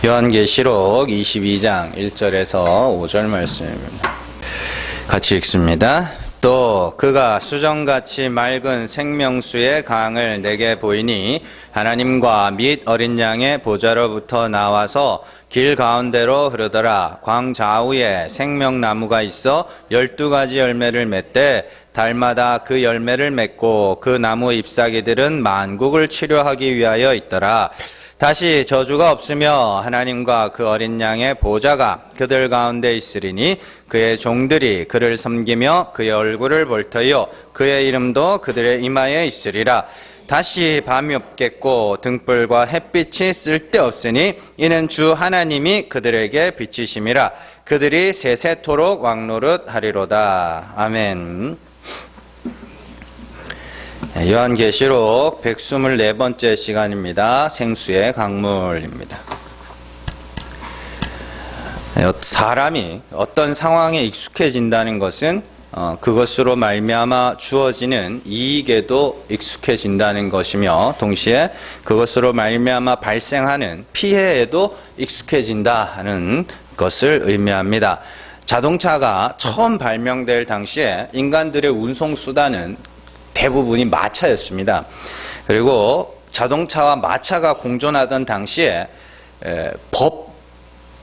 요한계시록 22장 1절에서 5절 말씀입니다. 같이 읽습니다. 또 그가 수정같이 맑은 생명수의 강을 내게 보이니 하나님과 및 어린 양의 보좌로부터 나와서 길 가운데로 흐르더라. 광 좌우에 생명나무가 있어 12가지 열매를 맺되 달마다 그 열매를 맺고 그 나무 잎사귀들은 만국을 치료하기 위하여 있더라. 다시 저주가 없으며 하나님과 그 어린 양의 보좌가 그들 가운데 있으리니 그의 종들이 그를 섬기며 그의 얼굴을 볼 터이요 그의 이름도 그들의 이마에 있으리라. 다시 밤이 없겠고 등불과 햇빛이 쓸데없으니 이는 주 하나님이 그들에게 빛이심이라. 그들이 세세토록 왕노릇 하리로다. 아멘. 요한계시록 124번째 시간입니다. 생수의 강물입니다. 사람이 어떤 상황에 익숙해진다는 것은 그것으로 말미암아 주어지는 이익에도 익숙해진다는 것이며 동시에 그것으로 말미암아 발생하는 피해에도 익숙해진다는 것을 의미합니다. 자동차가 처음 발명될 당시에 인간들의 운송수단은 대부분이 마차였습니다. 그리고 자동차와 마차가 공존하던 당시에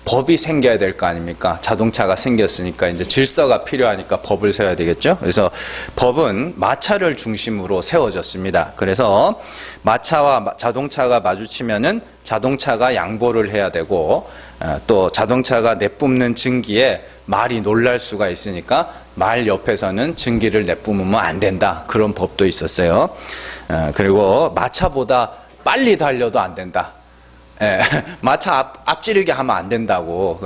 법이 생겨야 될 거 아닙니까? 자동차가 생겼으니까 이제 질서가 필요하니까 법을 세워야 되겠죠? 그래서 법은 마차를 중심으로 세워졌습니다. 그래서 마차와 자동차가 마주치면은 자동차가 양보를 해야 되고 또 자동차가 내뿜는 증기에 말이 놀랄 수가 있으니까 말 옆에서는 증기를 내뿜으면 안 된다. 그런 법도 있었어요. 그리고 마차보다 빨리 달려도 안 된다. 마차 앞지르게 하면 안 된다고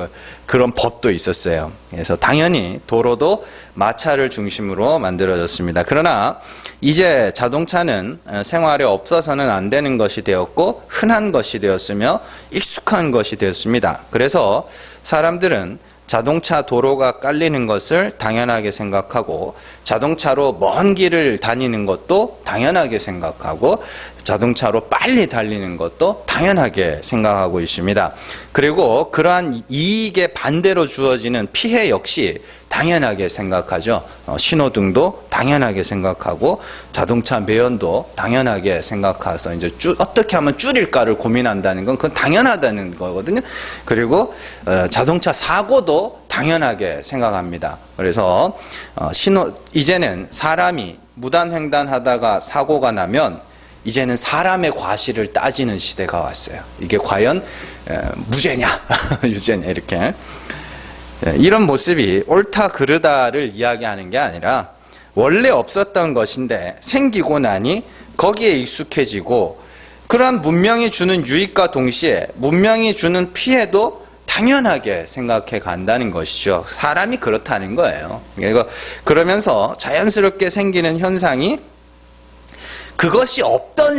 그런 법도 있었어요. 그래서 당연히 도로도 마차를 중심으로 만들어졌습니다. 그러나 이제 자동차는 생활에 없어서는 안 되는 것이 되었고 흔한 것이 되었으며 익숙한 것이 되었습니다. 그래서 사람들은 자동차 도로가 깔리는 것을 당연하게 생각하고 자동차로 먼 길을 다니는 것도 당연하게 생각하고 자동차로 빨리 달리는 것도 당연하게 생각하고 있습니다. 그리고 그러한 이익에 반대로 주어지는 피해 역시 당연하게 생각하죠. 신호등도 당연하게 생각하고 자동차 매연도 당연하게 생각해서 이제 어떻게 하면 줄일까를 고민한다는 건 그건 당연하다는 거거든요. 그리고 자동차 사고도 당연하게 생각합니다. 그래서 이제는 사람이 무단횡단하다가 사고가 나면 이제는 사람의 과실을 따지는 시대가 왔어요. 이게 과연 무죄냐 유죄냐 이렇게 이런 모습이 옳다 그르다를 이야기하는 게 아니라 원래 없었던 것인데 생기고 나니 거기에 익숙해지고 그러한 문명이 주는 유익과 동시에 문명이 주는 피해도 당연하게 생각해 간다는 것이죠. 사람이 그렇다는 거예요. 그러면서 자연스럽게 생기는 현상이 그것이 없던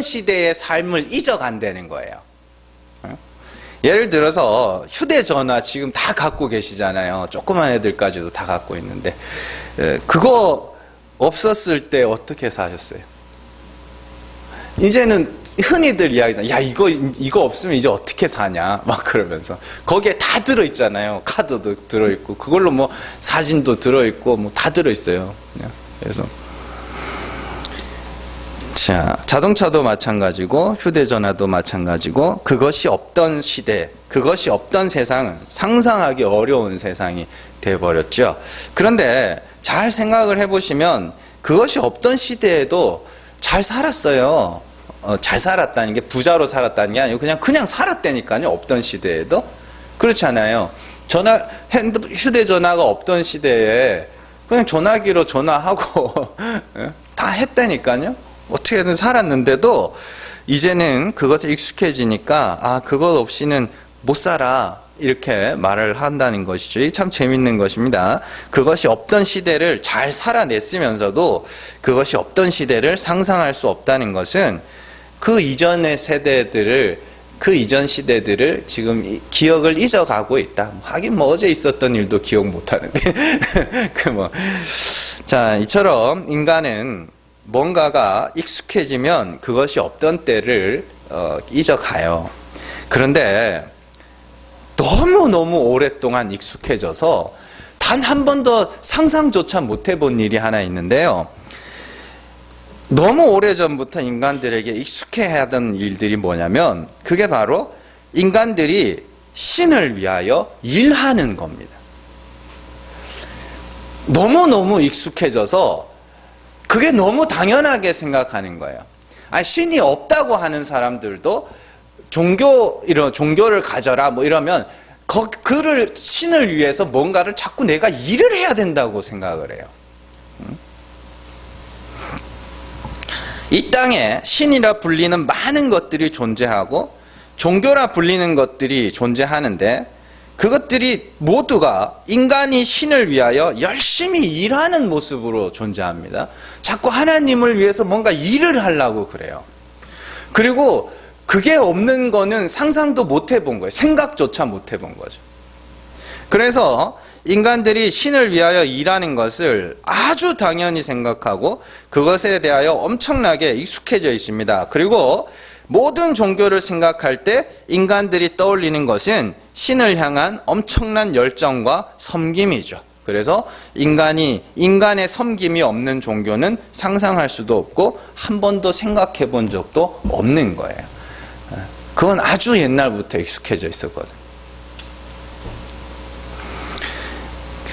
시대의 삶을 잊어간다는 거예요. 예를 들어서 휴대전화 지금 다 갖고 계시잖아요. 조그만 애들까지도 다 갖고 있는데 그거 없었을 때 어떻게 사셨어요? 이제는 흔히들 이야기잖아요. 야 이거 없으면 이제 어떻게 사냐 막 그러면서 거기에 다 들어있잖아요. 카드도 들어있고 그걸로 뭐 사진도 들어있고 뭐 다 들어있어요. 그래서 자, 자동차도 마찬가지고 휴대전화도 마찬가지고 그것이 없던 시대, 그것이 없던 세상은 상상하기 어려운 세상이 되어버렸죠. 그런데 잘 생각을 해보시면 그것이 없던 시대에도 잘 살았어요. 잘 살았다는 게 부자로 살았다는 게 아니고 그냥 살았다니까요. 없던 시대에도. 그렇잖아요. 휴대전화가 없던 시대에 그냥 전화기로 전화하고 다 했다니까요. 어떻게든 살았는데도 이제는 그것에 익숙해지니까 그것 없이는 못 살아 이렇게 말을 한다는 것이죠. 이게 참 재밌는 것입니다. 그것이 없던 시대를 잘 살아냈으면서도 그것이 없던 시대를 상상할 수 없다는 것은 그 이전 시대들을 지금 기억을 잊어가고 있다. 하긴 어제 있었던 일도 기억 못하는데 자, 이처럼 인간은 뭔가가 익숙해지면 그것이 없던 때를 잊어가요. 그런데 너무너무 오랫동안 익숙해져서 단 한 번도 상상조차 못 해본 일이 하나 있는데요. 너무 오래전부터 인간들에게 익숙해하던 일들이 뭐냐면 그게 바로 인간들이 신을 위하여 일하는 겁니다. 너무너무 익숙해져서 그게 너무 당연하게 생각하는 거예요. 아니, 신이 없다고 하는 사람들도 종교를 가져라 뭐 이러면 그를 신을 위해서 뭔가를 자꾸 내가 일을 해야 된다고 생각을 해요. 이 땅에 신이라 불리는 많은 것들이 존재하고 종교라 불리는 것들이 존재하는데 그것들이 모두가 인간이 신을 위하여 열심히 일하는 모습으로 존재합니다. 자꾸 하나님을 위해서 뭔가 일을 하려고 그래요. 그리고 그게 없는 거는 상상도 못 해본 거예요. 생각조차 못 해본 거죠. 그래서 인간들이 신을 위하여 일하는 것을 아주 당연히 생각하고 그것에 대하여 엄청나게 익숙해져 있습니다. 그리고 모든 종교를 생각할 때 인간들이 떠올리는 것은 신을 향한 엄청난 열정과 섬김이죠. 그래서 인간의 섬김이 없는 종교는 상상할 수도 없고 한 번도 생각해 본 적도 없는 거예요. 그건 아주 옛날부터 익숙해져 있었거든요.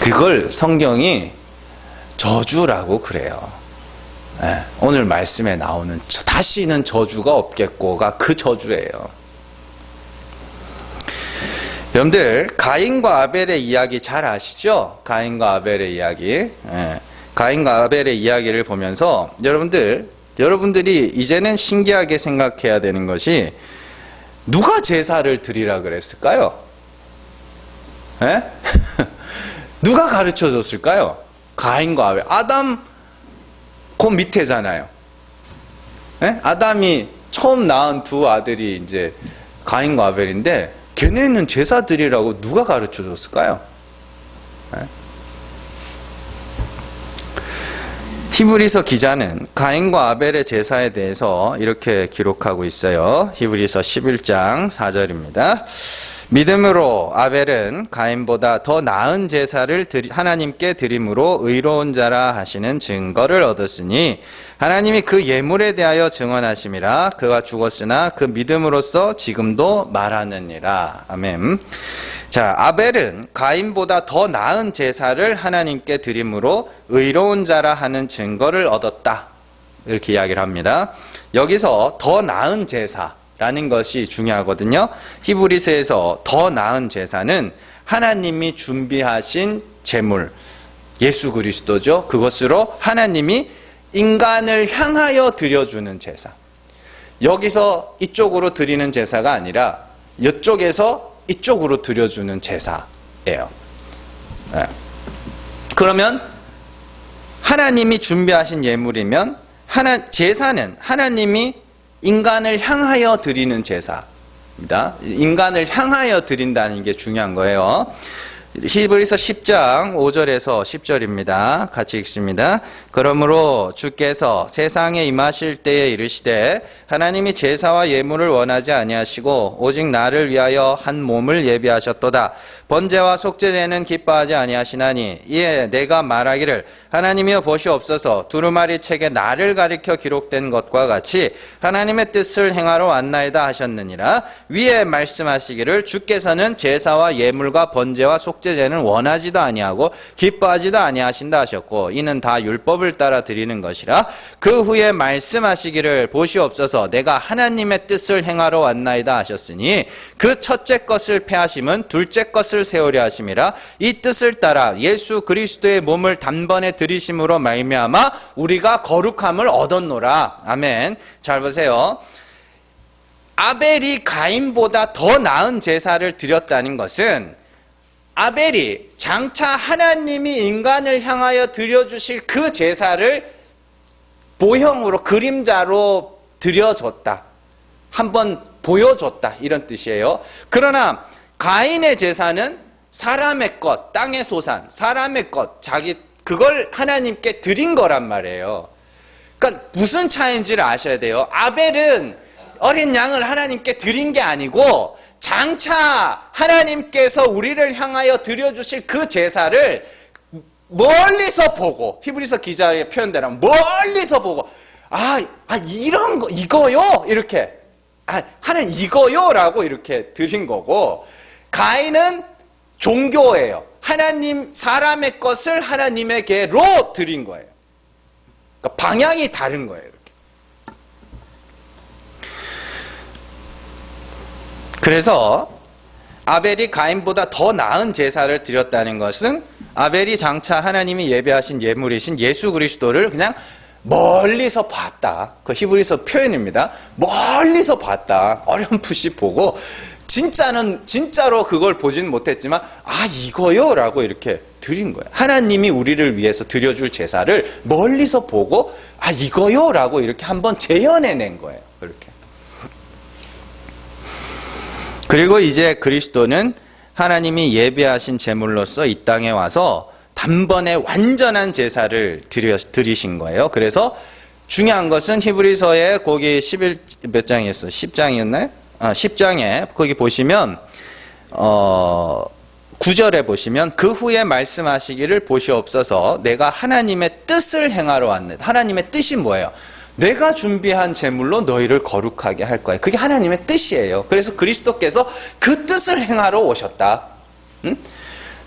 그걸 성경이 저주라고 그래요. 오늘 말씀에 나오는 다시는 저주가 없겠고가 그 저주예요. 여러분들 가인과 아벨의 이야기 잘 아시죠? 가인과 아벨의 이야기. 가인과 아벨의 이야기를 보면서 여러분들이 이제는 신기하게 생각해야 되는 것이 누가 제사를 드리라 그랬을까요? 누가 가르쳐 줬을까요? 가인과 아벨. 아담 그 밑에잖아요. 아담이 처음 낳은 두 아들이 이제 가인과 아벨인데 걔네는 제사 드리라고 누가 가르쳐 줬을까요? 히브리서 기자는 가인과 아벨의 제사에 대해서 이렇게 기록하고 있어요. 히브리서 11장 4절입니다. 믿음으로 아벨은 가인보다 더 나은 제사를 하나님께 드림으로 의로운 자라 하시는 증거를 얻었으니 하나님이 그 예물에 대하여 증언하심이라. 그가 죽었으나 그 믿음으로써 지금도 말하느니라. 아멘. 자, 아벨은 가인보다 더 나은 제사를 하나님께 드림으로 의로운 자라 하는 증거를 얻었다. 이렇게 이야기를 합니다. 여기서 더 나은 제사라는 것이 중요하거든요. 히브리서에서 더 나은 제사는 하나님이 준비하신 제물, 예수 그리스도죠. 그것으로 하나님이 인간을 향하여 드려주는 제사. 여기서 이쪽으로 드리는 제사가 아니라 이쪽에서 이쪽으로 드려주는 제사예요. 그러면 하나님이 준비하신 예물이면 제사는 하나님이 인간을 향하여 드리는 제사입니다. 인간을 향하여 드린다는 게 중요한 거예요. 히브리서 10장 5절에서 10절입니다. 같이 읽습니다. 그러므로 주께서 세상에 임하실 때에 이르시되 하나님이 제사와 예물을 원하지 아니하시고 오직 나를 위하여 한 몸을 예비하셨도다. 번제와 속죄제는 기뻐하지 아니하시나니 이에 내가 말하기를 하나님이여 보시옵소서 두루마리 책에 나를 가리켜 기록된 것과 같이 하나님의 뜻을 행하러 왔나이다 하셨느니라. 위에 말씀하시기를 주께서는 제사와 예물과 번제와 속죄제는 원하지도 아니하고 기뻐하지도 아니하신다 하셨고 이는 다 율법을 따라 드리는 것이라. 그 후에 말씀하시기를 보시옵소서 내가 하나님의 뜻을 행하러 왔나이다 하셨으니 그 첫째 것을 폐하심은 둘째 것을 세우려 하심이라. 이 뜻을 따라 예수 그리스도의 몸을 단번에 드리심으로 말미암아 우리가 거룩함을 얻었노라. 아멘. 잘 보세요. 아벨이 가인보다 더 나은 제사를 드렸다는 것은 아벨이 장차 하나님이 인간을 향하여 드려주실 그 제사를 모형으로 그림자로 드려줬다. 한번 보여줬다. 이런 뜻이에요. 그러나 가인의 제사는 사람의 것, 땅의 소산, 사람의 것, 그걸 하나님께 드린 거란 말이에요. 그러니까 무슨 차이인지를 아셔야 돼요. 아벨은 어린 양을 하나님께 드린 게 아니고 장차 하나님께서 우리를 향하여 드려주실 그 제사를 멀리서 보고, 히브리서 기자의 표현대로 멀리서 보고, 이런 거, 이거요? 이렇게, 하나님 이거요? 라고 이렇게 드린 거고, 가인은 종교예요. 하나님, 사람의 것을 하나님에게로 드린 거예요. 그러니까 방향이 다른 거예요. 이렇게. 그래서 아벨이 가인보다 더 나은 제사를 드렸다는 것은 아벨이 장차 하나님이 예배하신 예물이신 예수 그리스도를 그냥 멀리서 봤다. 그 히브리서 표현입니다. 멀리서 봤다. 어렴풋이 보고 진짜로 그걸 보진 못했지만 이거요? 라고 이렇게 드린 거예요. 하나님이 우리를 위해서 드려줄 제사를 멀리서 보고 이거요? 라고 이렇게 한번 재현해낸 거예요. 이렇게. 그리고 이제 그리스도는 하나님이 예배하신 제물로서 이 땅에 와서 단번에 완전한 제사를 드리신 거예요. 그래서 중요한 것은 히브리서의 거기 11몇 장이었어요? 10장이었나요? 10장에 거기 보시면 9절에 보시면 그 후에 말씀하시기를 보시옵소서 내가 하나님의 뜻을 행하러 왔네. 하나님의 뜻이 뭐예요? 내가 준비한 제물로 너희를 거룩하게 할 거예요. 그게 하나님의 뜻이에요. 그래서 그리스도께서 그 뜻을 행하러 오셨다.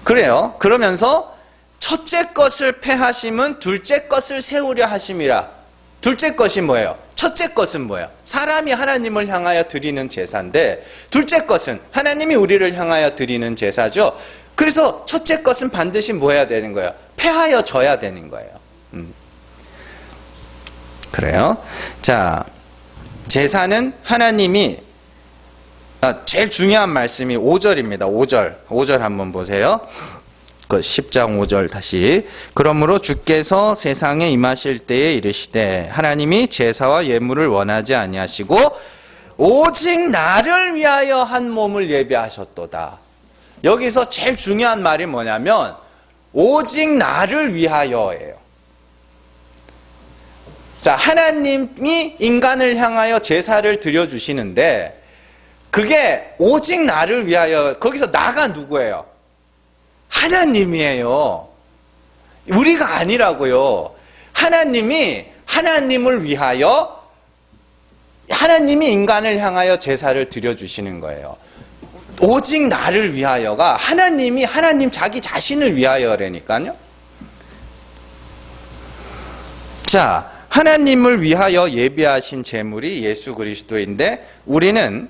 그래요. 그러면서 첫째 것을 패하심은 둘째 것을 세우려 하심이라. 둘째 것이 뭐예요? 첫째 것은 뭐예요? 사람이 하나님을 향하여 드리는 제사인데 둘째 것은 하나님이 우리를 향하여 드리는 제사죠. 그래서 첫째 것은 반드시 뭐 해야 되는 거예요? 패하여 져야 되는 거예요. 그래요. 자, 제사는 하나님이 제일 중요한 말씀이 5절입니다. 5절 한번 보세요. 그 10장 5절 다시. 그러므로 주께서 세상에 임하실 때에 이르시되 하나님이 제사와 예물을 원하지 아니하시고 오직 나를 위하여 한 몸을 예비하셨도다. 여기서 제일 중요한 말이 뭐냐면 오직 나를 위하여예요. 자, 하나님이 인간을 향하여 제사를 드려주시는데 그게 오직 나를 위하여, 거기서 나가 누구예요? 하나님이에요. 우리가 아니라고요. 하나님이 하나님을 위하여, 하나님이 인간을 향하여 제사를 드려주시는 거예요. 오직 나를 위하여가 하나님이 하나님 자기 자신을 위하여라니까요. 자, 하나님을 위하여 예비하신 제물이 예수 그리스도인데 우리는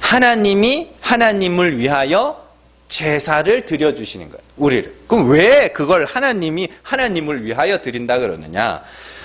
하나님이 하나님을 위하여 제사를 드려주시는 거예요. 우리를. 그럼 왜 그걸 하나님이 하나님을 위하여 드린다 그러느냐?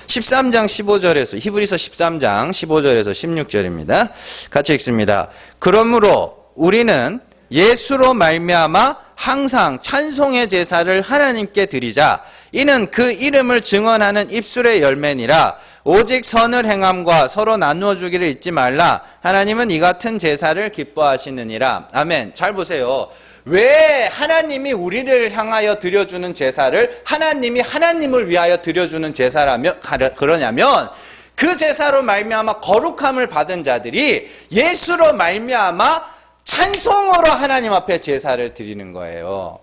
13장 15절에서 히브리서 13장 15절에서 16절입니다. 같이 읽습니다. 그러므로 우리는 예수로 말미암아 항상 찬송의 제사를 하나님께 드리자. 이는 그 이름을 증언하는 입술의 열매니라. 오직 선을 행함과 서로 나누어 주기를 잊지 말라. 하나님은 이 같은 제사를 기뻐하시느니라. 아멘. 잘 보세요. 왜 하나님이 우리를 향하여 드려주는 제사를 하나님이 하나님을 위하여 드려주는 제사라며 그러냐면 그 제사로 말미암아 거룩함을 받은 자들이 예수로 말미암아 찬송으로 하나님 앞에 제사를 드리는 거예요.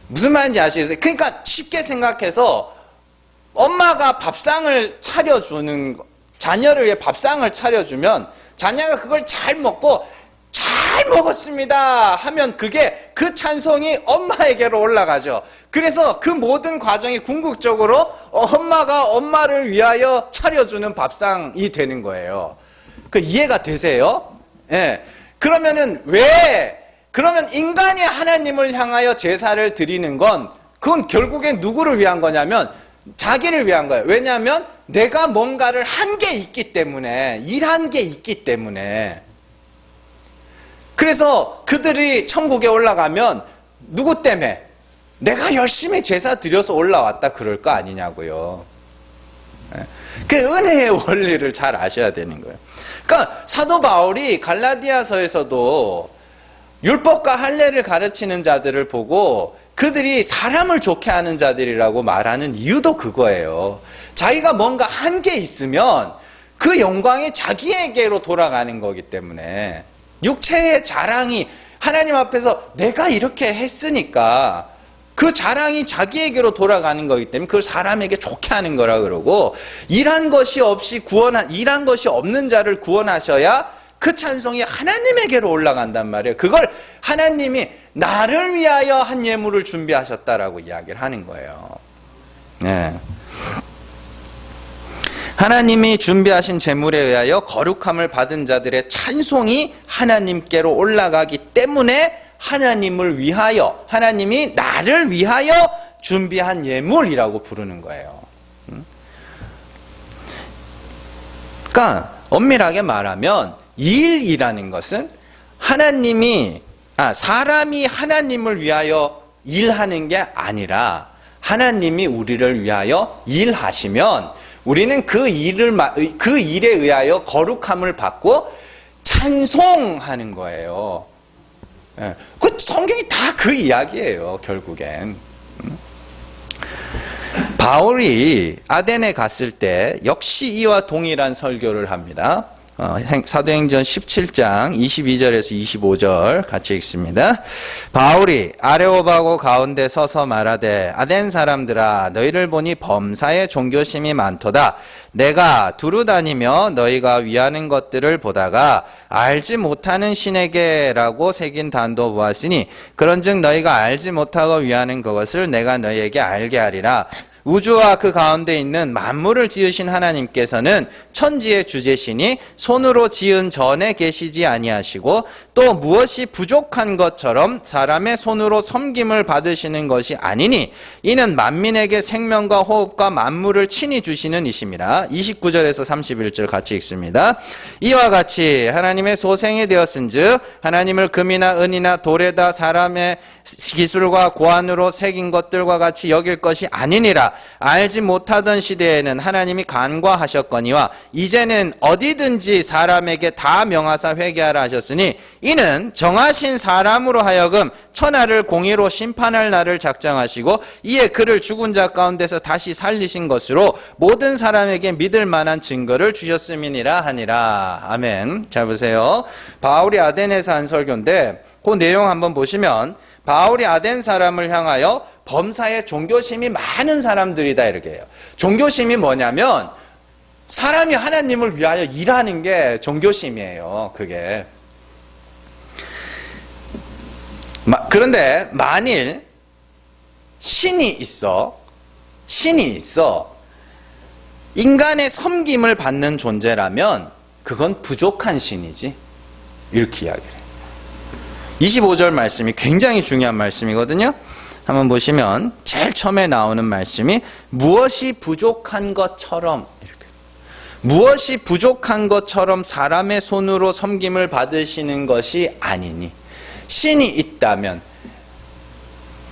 무슨 말인지 아시겠어요? 그러니까 쉽게 생각해서 엄마가 밥상을 차려주는, 자녀를 위해 밥상을 차려주면 자녀가 그걸 잘 먹고 잘 먹었습니다 하면 그게 그 찬송이 엄마에게로 올라가죠. 그래서 그 모든 과정이 궁극적으로 엄마가 엄마를 위하여 차려주는 밥상이 되는 거예요. 그 이해가 되세요? 예. 그러면 인간이 하나님을 향하여 제사를 드리는 건 그건 결국엔 누구를 위한 거냐면 자기를 위한 거예요. 왜냐하면 내가 뭔가를 한 게 있기 때문에, 일한 게 있기 때문에. 그래서 그들이 천국에 올라가면 누구 때문에? 내가 열심히 제사 드려서 올라왔다 그럴 거 아니냐고요. 그 은혜의 원리를 잘 아셔야 되는 거예요. 그러니까 사도 바울이 갈라디아서에서도 율법과 할례를 가르치는 자들을 보고 그들이 사람을 좋게 하는 자들이라고 말하는 이유도 그거예요. 자기가 뭔가 한 게 있으면 그 영광이 자기에게로 돌아가는 거기 때문에, 육체의 자랑이 하나님 앞에서 내가 이렇게 했으니까 그 자랑이 자기에게로 돌아가는 거기 때문에 그걸 사람에게 좋게 하는 거라 그러고, 일한 것이 없는 자를 구원하셔야 그 찬송이 하나님에게로 올라간단 말이에요. 그걸 하나님이 나를 위하여 한 예물을 준비하셨다라고 이야기를 하는 거예요. 네. 하나님이 준비하신 제물에 의하여 거룩함을 받은 자들의 찬송이 하나님께로 올라가기 때문에 하나님을 위하여, 하나님이 나를 위하여 준비한 예물이라고 부르는 거예요. 그러니까 엄밀하게 말하면 일이라는 것은 사람이 하나님을 위하여 일하는 게 아니라 하나님이 우리를 위하여 일하시면 우리는 그 일에 의하여 거룩함을 받고 찬송하는 거예요. 그 성경이 다 그 이야기예요, 결국엔. 바울이 아덴에 갔을 때 역시 이와 동일한 설교를 합니다. 사도행전 17장 22절에서 25절 같이 읽습니다. 바울이 아레오바고 가운데 서서 말하되 아덴 사람들아 너희를 보니 범사에 종교심이 많도다. 내가 두루 다니며 너희가 위하는 것들을 보다가 알지 못하는 신에게라고 새긴 단도 보았으니 그런즉 너희가 알지 못하고 위하는 그것을 내가 너희에게 알게 하리라. 우주와 그 가운데 있는 만물을 지으신 하나님께서는 천지의 주제시니 손으로 지은 전에 계시지 아니하시고 또 무엇이 부족한 것처럼 사람의 손으로 섬김을 받으시는 것이 아니니 이는 만민에게 생명과 호흡과 만물을 친히 주시는 이심이라. 29절에서 31절 같이 읽습니다. 이와 같이 하나님의 소생이 되었은즉 하나님을 금이나 은이나 돌에다 사람의 기술과 고안으로 새긴 것들과 같이 여길 것이 아니니라. 알지 못하던 시대에는 하나님이 간과하셨거니와 이제는 어디든지 사람에게 다 명하사 회개하라 하셨으니 이는 정하신 사람으로 하여금 천하를 공의로 심판할 날을 작정하시고 이에 그를 죽은 자 가운데서 다시 살리신 것으로 모든 사람에게 믿을 만한 증거를 주셨음이니라 하니라. 아멘. 잘 보세요. 바울이 아덴에서 한 설교인데 그 내용 한번 보시면 바울이 아덴 사람을 향하여 범사에 종교심이 많은 사람들이다 이렇게 해요. 종교심이 뭐냐면 사람이 하나님을 위하여 일하는 게 종교심이에요. 그게. 그런데 만일 신이 있어 인간의 섬김을 받는 존재라면 그건 부족한 신이지, 이렇게 이야기를 해요. 25절 말씀이 굉장히 중요한 말씀이거든요. 한번 보시면 제일 처음에 나오는 말씀이 무엇이 부족한 것처럼, 이렇게 무엇이 부족한 것처럼 사람의 손으로 섬김을 받으시는 것이 아니니, 신이 있다면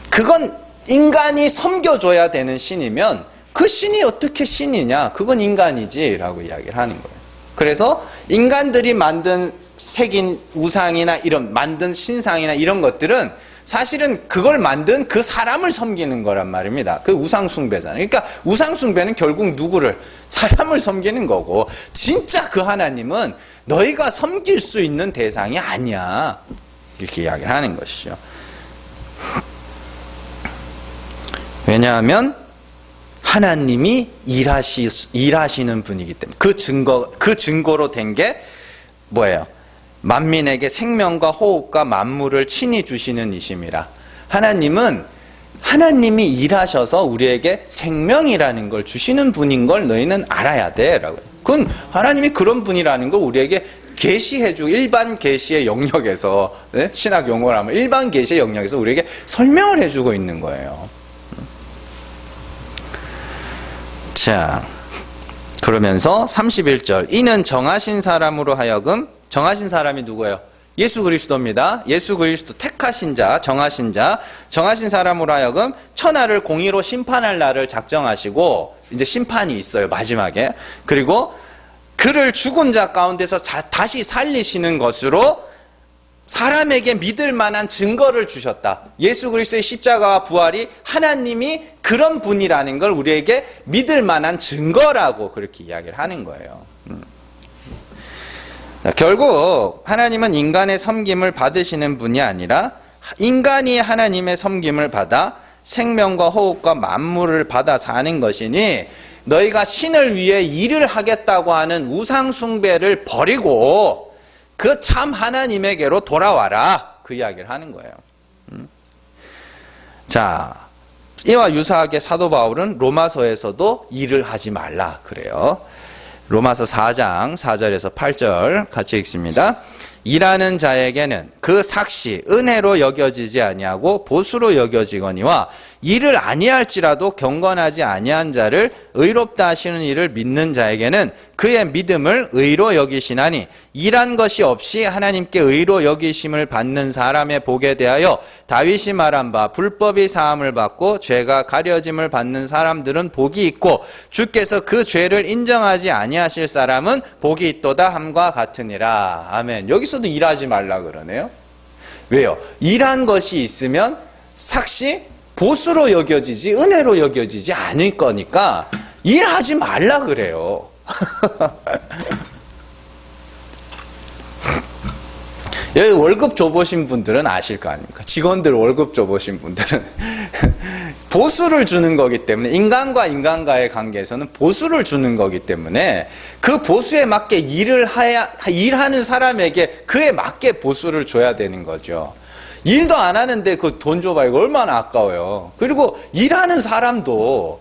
그건 인간이 섬겨줘야 되는 신이면 그 신이 어떻게 신이냐, 그건 인간이지 라고 이야기를 하는 거예요. 그래서 인간들이 만든 새긴 우상이나 만든 신상이나 이런 것들은 사실은 그걸 만든 그 사람을 섬기는 거란 말입니다. 그 우상 숭배잖아요. 그러니까 우상 숭배는 결국 누구를? 사람을 섬기는 거고, 진짜 그 하나님은 너희가 섬길 수 있는 대상이 아니야, 이렇게 이야기를 하는 것이죠. 왜냐하면 하나님이 일하시는 분이기 때문에. 그 증거로 된 게 뭐예요? 만민에게 생명과 호흡과 만물을 친히 주시는 이심이라. 하나님이 일하셔서 우리에게 생명이라는 걸 주시는 분인 걸 너희는 알아야 돼 라고. 그건 하나님이 그런 분이라는 걸 우리에게 계시해주고, 일반 계시의 영역에서, 신학 용어로 하면 일반 계시의 영역에서 우리에게 설명을 해주고 있는 거예요. 자, 그러면서 31절, 이는 정하신 사람으로 하여금, 정하신 사람이 누구예요? 예수 그리스도입니다. 예수 그리스도 택하신 자, 정하신 사람으로 하여금 천하를 공의로 심판할 날을 작정하시고, 이제 심판이 있어요, 마지막에. 그리고 그를 죽은 자 가운데서 다시 살리시는 것으로 사람에게 믿을 만한 증거를 주셨다. 예수 그리스도의 십자가와 부활이 하나님이 그런 분이라는 걸 우리에게 믿을 만한 증거라고 그렇게 이야기를 하는 거예요. 자, 결국 하나님은 인간의 섬김을 받으시는 분이 아니라 인간이 하나님의 섬김을 받아 생명과 호흡과 만물을 받아 사는 것이니 너희가 신을 위해 일을 하겠다고 하는 우상 숭배를 버리고 그 참 하나님에게로 돌아와라. 그 이야기를 하는 거예요. 자, 이와 유사하게 사도 바울은 로마서에서도 일을 하지 말라 그래요. 로마서 4장 4절에서 8절 같이 읽습니다. 일하는 자에게는 그 삭시 은혜로 여겨지지 아니하고 보수로 여겨지거니와 일을 아니할지라도 경건하지 아니한 자를 의롭다 하시는 이를 믿는 자에게는 그의 믿음을 의로 여기시나니 일한 것이 없이 하나님께 의로 여기심을 받는 사람의 복에 대하여 다윗이 말한 바 불법이 사함을 받고 죄가 가려짐을 받는 사람들은 복이 있고 주께서 그 죄를 인정하지 아니하실 사람은 복이 있도다 함과 같으니라. 아멘. 여기서도 일하지 말라 그러네요. 왜요? 일한 것이 있으면 삭시 보수로 여겨지지 은혜로 여겨지지 않을 거니까 일하지 말라 그래요. 여기 월급 줘보신 분들은 아실 거 아닙니까? 직원들 월급 줘보신 분들은 보수를 주는 거기 때문에 인간과 인간과의 관계에서는 보수를 주는 거기 때문에 그 보수에 맞게 일하는 사람에게 그에 맞게 보수를 줘야 되는 거죠. 일도 안 하는데 그 돈 줘봐 이거 얼마나 아까워요. 그리고 일하는 사람도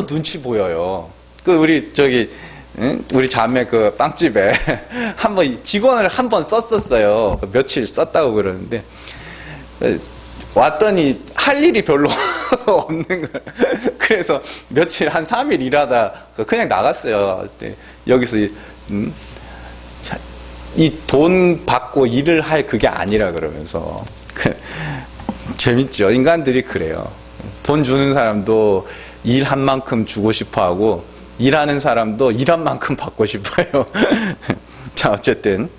눈치 보여요. 그 우리 자매 그 빵집에 한번 직원을 한 번 썼었어요. 며칠 썼다고 그러는데 왔더니 할 일이 별로 없는 거예요. 그래서 며칠 한 3일 일하다 그냥 나갔어요. 여기서 이 돈 받고 일을 할 그게 아니라 그러면서 재밌죠. 인간들이 그래요. 돈 주는 사람도 일한 만큼 주고 싶어 하고 일하는 사람도 일한 만큼 받고 싶어요. 자, 어쨌든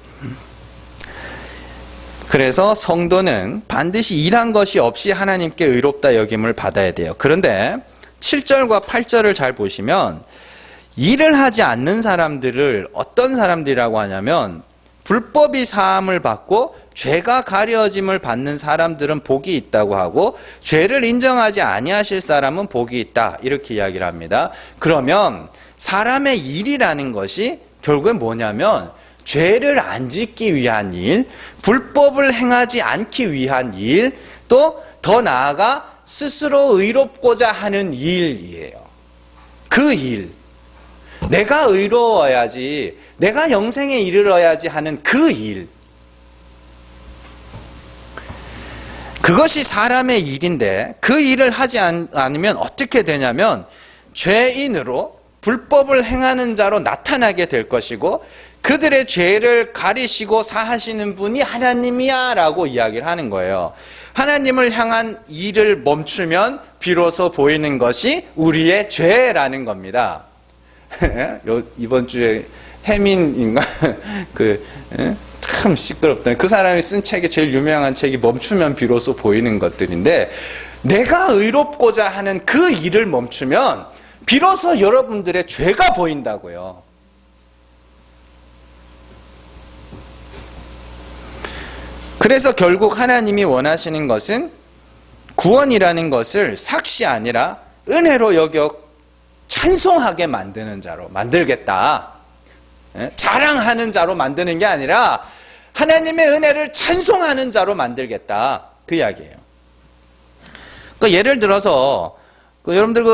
그래서 성도는 반드시 일한 것이 없이 하나님께 의롭다 여김을 받아야 돼요. 그런데 7절과 8절을 잘 보시면 일을 하지 않는 사람들을 어떤 사람들이라고 하냐면 불법이 사함을 받고 죄가 가려짐을 받는 사람들은 복이 있다고 하고 죄를 인정하지 아니하실 사람은 복이 있다 이렇게 이야기를 합니다. 그러면 사람의 일이라는 것이 결국은 뭐냐면 죄를 안 짓기 위한 일, 불법을 행하지 않기 위한 일, 또 더 나아가 스스로 의롭고자 하는 일이에요. 그 일. 내가 의로워야지, 내가 영생에 이르러야지 하는 그 일. 그것이 사람의 일인데 그 일을 하지 않으면 어떻게 되냐면 죄인으로 불법을 행하는 자로 나타나게 될 것이고 그들의 죄를 가리시고 사하시는 분이 하나님이야 라고 이야기를 하는 거예요. 하나님을 향한 일을 멈추면 비로소 보이는 것이 우리의 죄라는 겁니다. 이번 주에 해민인가 참 시끄럽다. 그 사람이 쓴 책이 제일 유명한 책이 멈추면 비로소 보이는 것들인데 내가 의롭고자 하는 그 일을 멈추면 비로소 여러분들의 죄가 보인다고요. 그래서 결국 하나님이 원하시는 것은 구원이라는 것을 삭시 아니라 은혜로 여겨 찬송하게 만드는 자로 만들겠다. 자랑하는 자로 만드는 게 아니라 하나님의 은혜를 찬송하는 자로 만들겠다. 그 이야기예요. 그러니까 예를 들어서 여러분들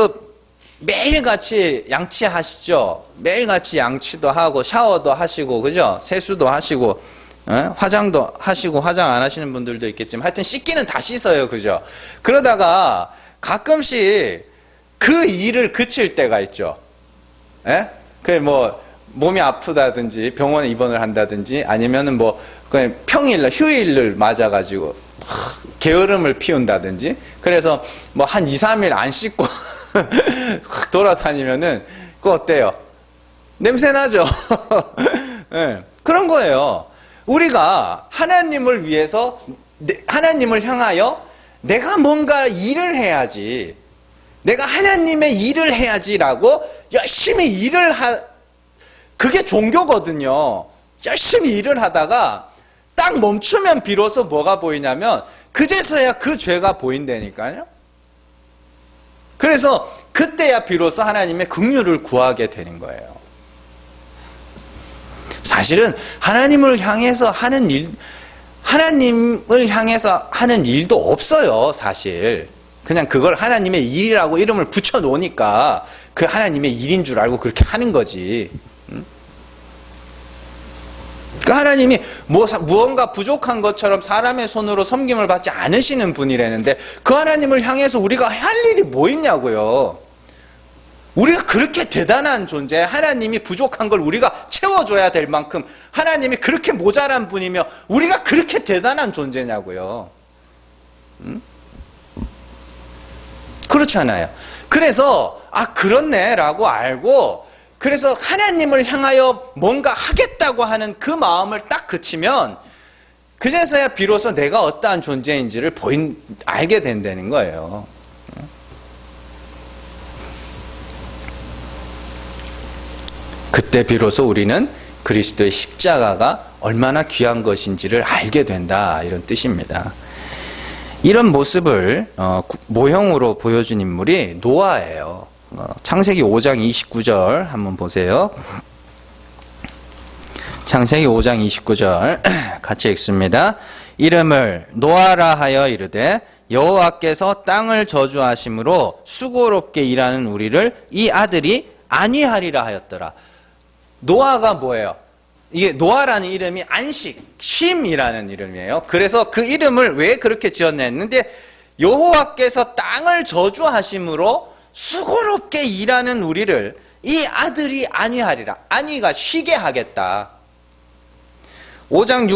매일같이 양치하시죠? 매일같이 양치도 하고 샤워도 하시고 그죠? 세수도 하시고 화장도 하시고 화장 안 하시는 분들도 있겠지만 하여튼 씻기는 다 씻어요. 그죠? 그러다가 가끔씩 그 일을 그칠 때가 있죠. 몸이 아프다든지 병원에 입원을 한다든지 아니면은 그냥 평일날 휴일을 맞아가지고 게으름을 피운다든지 그래서 한 2, 3일 안 씻고 돌아다니면은 그거 어때요? 냄새 나죠? 네, 그런 거예요. 우리가 하나님을 위해서, 하나님을 향하여 내가 뭔가 일을 해야지, 내가 하나님의 일을 해야지라고 열심히 그게 종교거든요. 열심히 일을 하다가 딱 멈추면 비로소 뭐가 보이냐면 그제서야 그 죄가 보인다니까요. 그래서 그때야 비로소 하나님의 긍휼을 구하게 되는 거예요. 사실은 하나님을 향해서 하는 일도 없어요, 사실. 그냥 그걸 하나님의 일이라고 이름을 붙여 놓으니까 그 하나님의 일인 줄 알고 그렇게 하는 거지. 그 하나님이 무언가 부족한 것처럼 사람의 손으로 섬김을 받지 않으시는 분이라는데 그 하나님을 향해서 우리가 할 일이 뭐 있냐고요. 우리가 그렇게 대단한 존재, 하나님이 부족한 걸 우리가 채워줘야 될 만큼 하나님이 그렇게 모자란 분이며 우리가 그렇게 대단한 존재냐고요. 그렇잖아요. 그래서 그렇네 라고 알고, 그래서 하나님을 향하여 뭔가 하겠다고 하는 그 마음을 딱 그치면 그제서야 비로소 내가 어떠한 존재인지를 알게 된다는 거예요. 그때 비로소 우리는 그리스도의 십자가가 얼마나 귀한 것인지를 알게 된다, 이런 뜻입니다. 이런 모습을 모형으로 보여준 인물이 노아예요. 창세기 5장 29절 한번 보세요. 창세기 5장 29절 같이 읽습니다. 이름을 노아라 하여 이르되 여호와께서 땅을 저주하심으로 수고롭게 일하는 우리를 이 아들이 안위하리라 하였더라. 노아가 뭐예요? 이게 노아라는 이름이 안식, 쉼이라는 이름이에요. 그래서 그 이름을 왜 그렇게 지었냐 했는데 여호와께서 땅을 저주하심으로 수고롭게 일하는 우리를 이 아들이 안위하리라. 안위가 쉬게 하겠다. 6장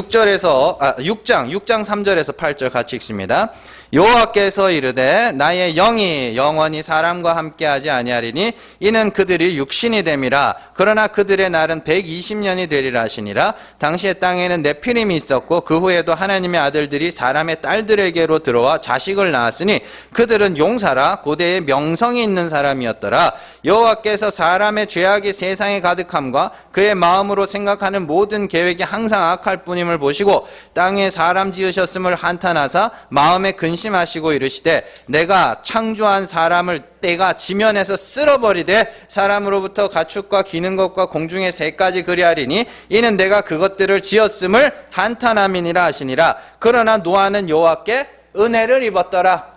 3절에서 8절 같이 읽습니다. 여호와께서 이르되 나의 영이 영원히 사람과 함께하지 아니하리니 이는 그들이 육신이 됨이라. 그러나 그들의 날은 120년이 되리라 하시니라. 당시에 땅에는 네피림이 있었고 그 후에도 하나님의 아들들이 사람의 딸들에게로 들어와 자식을 낳았으니 그들은 용사라 고대에 명성이 있는 사람이었더라. 여호와께서 사람의 죄악이 세상에 가득함과 그의 마음으로 생각하는 모든 계획이 항상 악할 뿐임을 보시고 땅에 사람 지으셨음을 한탄하사 마음에 근심하시고 이르시되 내가 창조한 사람을 때가 지면에서 쓸어버리되 사람으로부터 가축과 기는 것과 공중의 새까지 그리하리니 이는 내가 그것들을 지었음을 한탄함이니라 하시니라. 그러나 노아는 여호와께 은혜를 입었더라.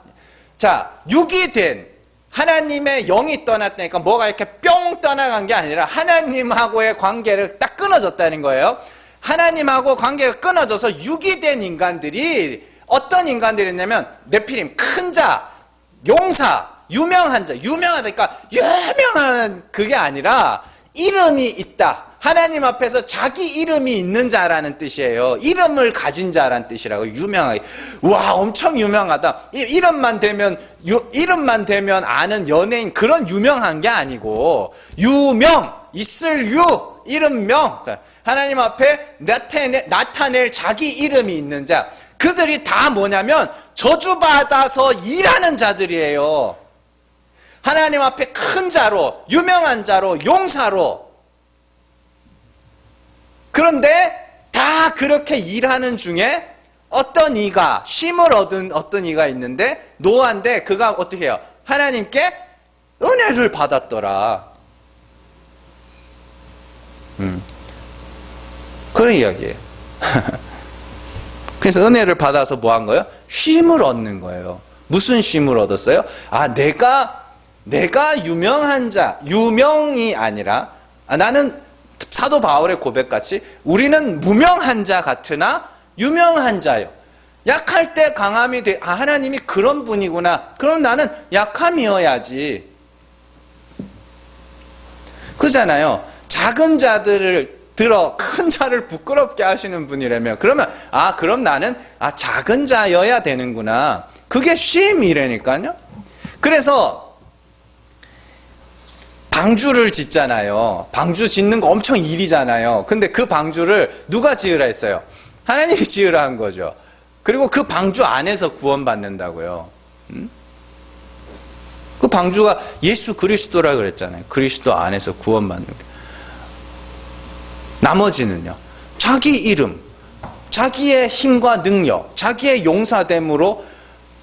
자, 육이 된 하나님의 영이 떠났다니까 뭐가 이렇게 뿅 떠나간 게 아니라 하나님하고의 관계를 딱 끊어졌다는 거예요. 하나님하고 관계가 끊어져서 육이 된 인간들이 어떤 인간들이었냐면 네피림, 큰 자, 용사, 유명한 자, 유명하다니까 유명한 그게 아니라 이름이 있다. 하나님 앞에서 자기 이름이 있는 자라는 뜻이에요. 이름을 가진 자라는 뜻이라고. 유명하게. 와, 엄청 유명하다. 이름만 되면 아는 연예인, 그런 유명한 게 아니고 있을 이름명. 하나님 앞에 나타낼 자기 이름이 있는 자. 그들이 다 뭐냐면 저주받아서 일하는 자들이에요. 하나님 앞에 큰 자로, 유명한 자로, 용사로. 그런데 다 그렇게 일하는 중에 어떤 이가, 쉼을 얻은 어떤 이가 있는데 노아인데 그가 어떻게 해요? 하나님께 은혜를 받았더라. 그런 이야기예요. 그래서 은혜를 받아서 뭐 한 거예요? 쉼을 얻는 거예요. 무슨 쉼을 얻었어요? 내가 유명한 자, 유명이 아니라 나는 사도 바울의 고백같이 우리는 무명한 자 같으나 유명한 자요. 약할 때 강함이 돼. 하나님이 그런 분이구나. 그럼 나는 약함이어야지. 그잖아요. 작은 자들을 들어 큰 자를 부끄럽게 하시는 분이라며. 그러면 그럼 나는 작은 자여야 되는구나. 그게 쉼이라니까요. 그래서 방주를 짓잖아요. 방주 짓는 거 엄청 일이잖아요. 근데 그 방주를 누가 지으라 했어요? 하나님이 지으라 한 거죠. 그리고 그 방주 안에서 구원받는다고요. 그 방주가 예수 그리스도라 그랬잖아요. 그리스도 안에서 구원받는 거예요. 나머지는요, 자기 이름, 자기의 힘과 능력, 자기의 용사됨으로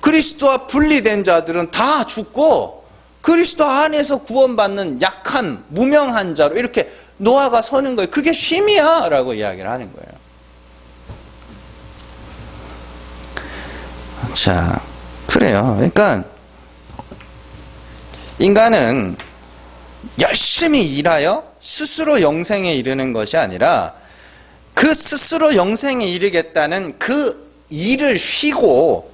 그리스도와 분리된 자들은 다 죽고 그리스도 안에서 구원받는 약한 무명한 자로 이렇게 노아가 서는 거예요. 그게 쉼이야 라고 이야기를 하는 거예요. 자, 그래요. 그러니까 인간은 열심히 일하여 스스로 영생에 이르는 것이 아니라 그 스스로 영생에 이르겠다는 그 일을 쉬고,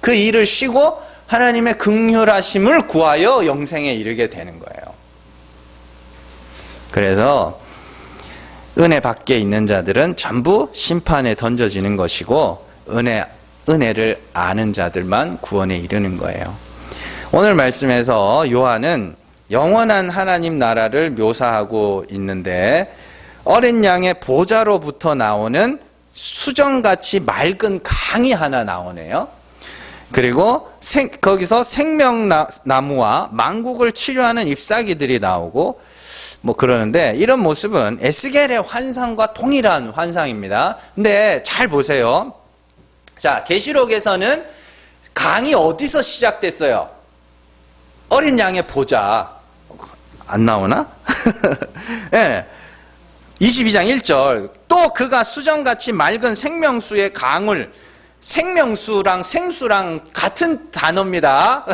그 일을 쉬고 하나님의 긍휼하심을 구하여 영생에 이르게 되는 거예요. 그래서 은혜 밖에 있는 자들은 전부 심판에 던져지는 것이고 은혜를 아는 자들만 구원에 이르는 거예요. 오늘 말씀에서 요한은 영원한 하나님 나라를 묘사하고 있는데 어린 양의 보좌로부터 나오는 수정같이 맑은 강이 하나 나오네요. 그리고 거기서 생명나무와 만국을 치료하는 잎사귀들이 나오고 뭐 그러는데 이런 모습은 에스겔의 환상과 동일한 환상입니다. 근데 잘 보세요. 자, 계시록에서는 강이 어디서 시작됐어요? 어린 양의 보좌. 안 나오나? 네. 22장 1절. 또 그가 수정같이 맑은 생명수의 강을, 생명수랑 생수랑 같은 단어입니다.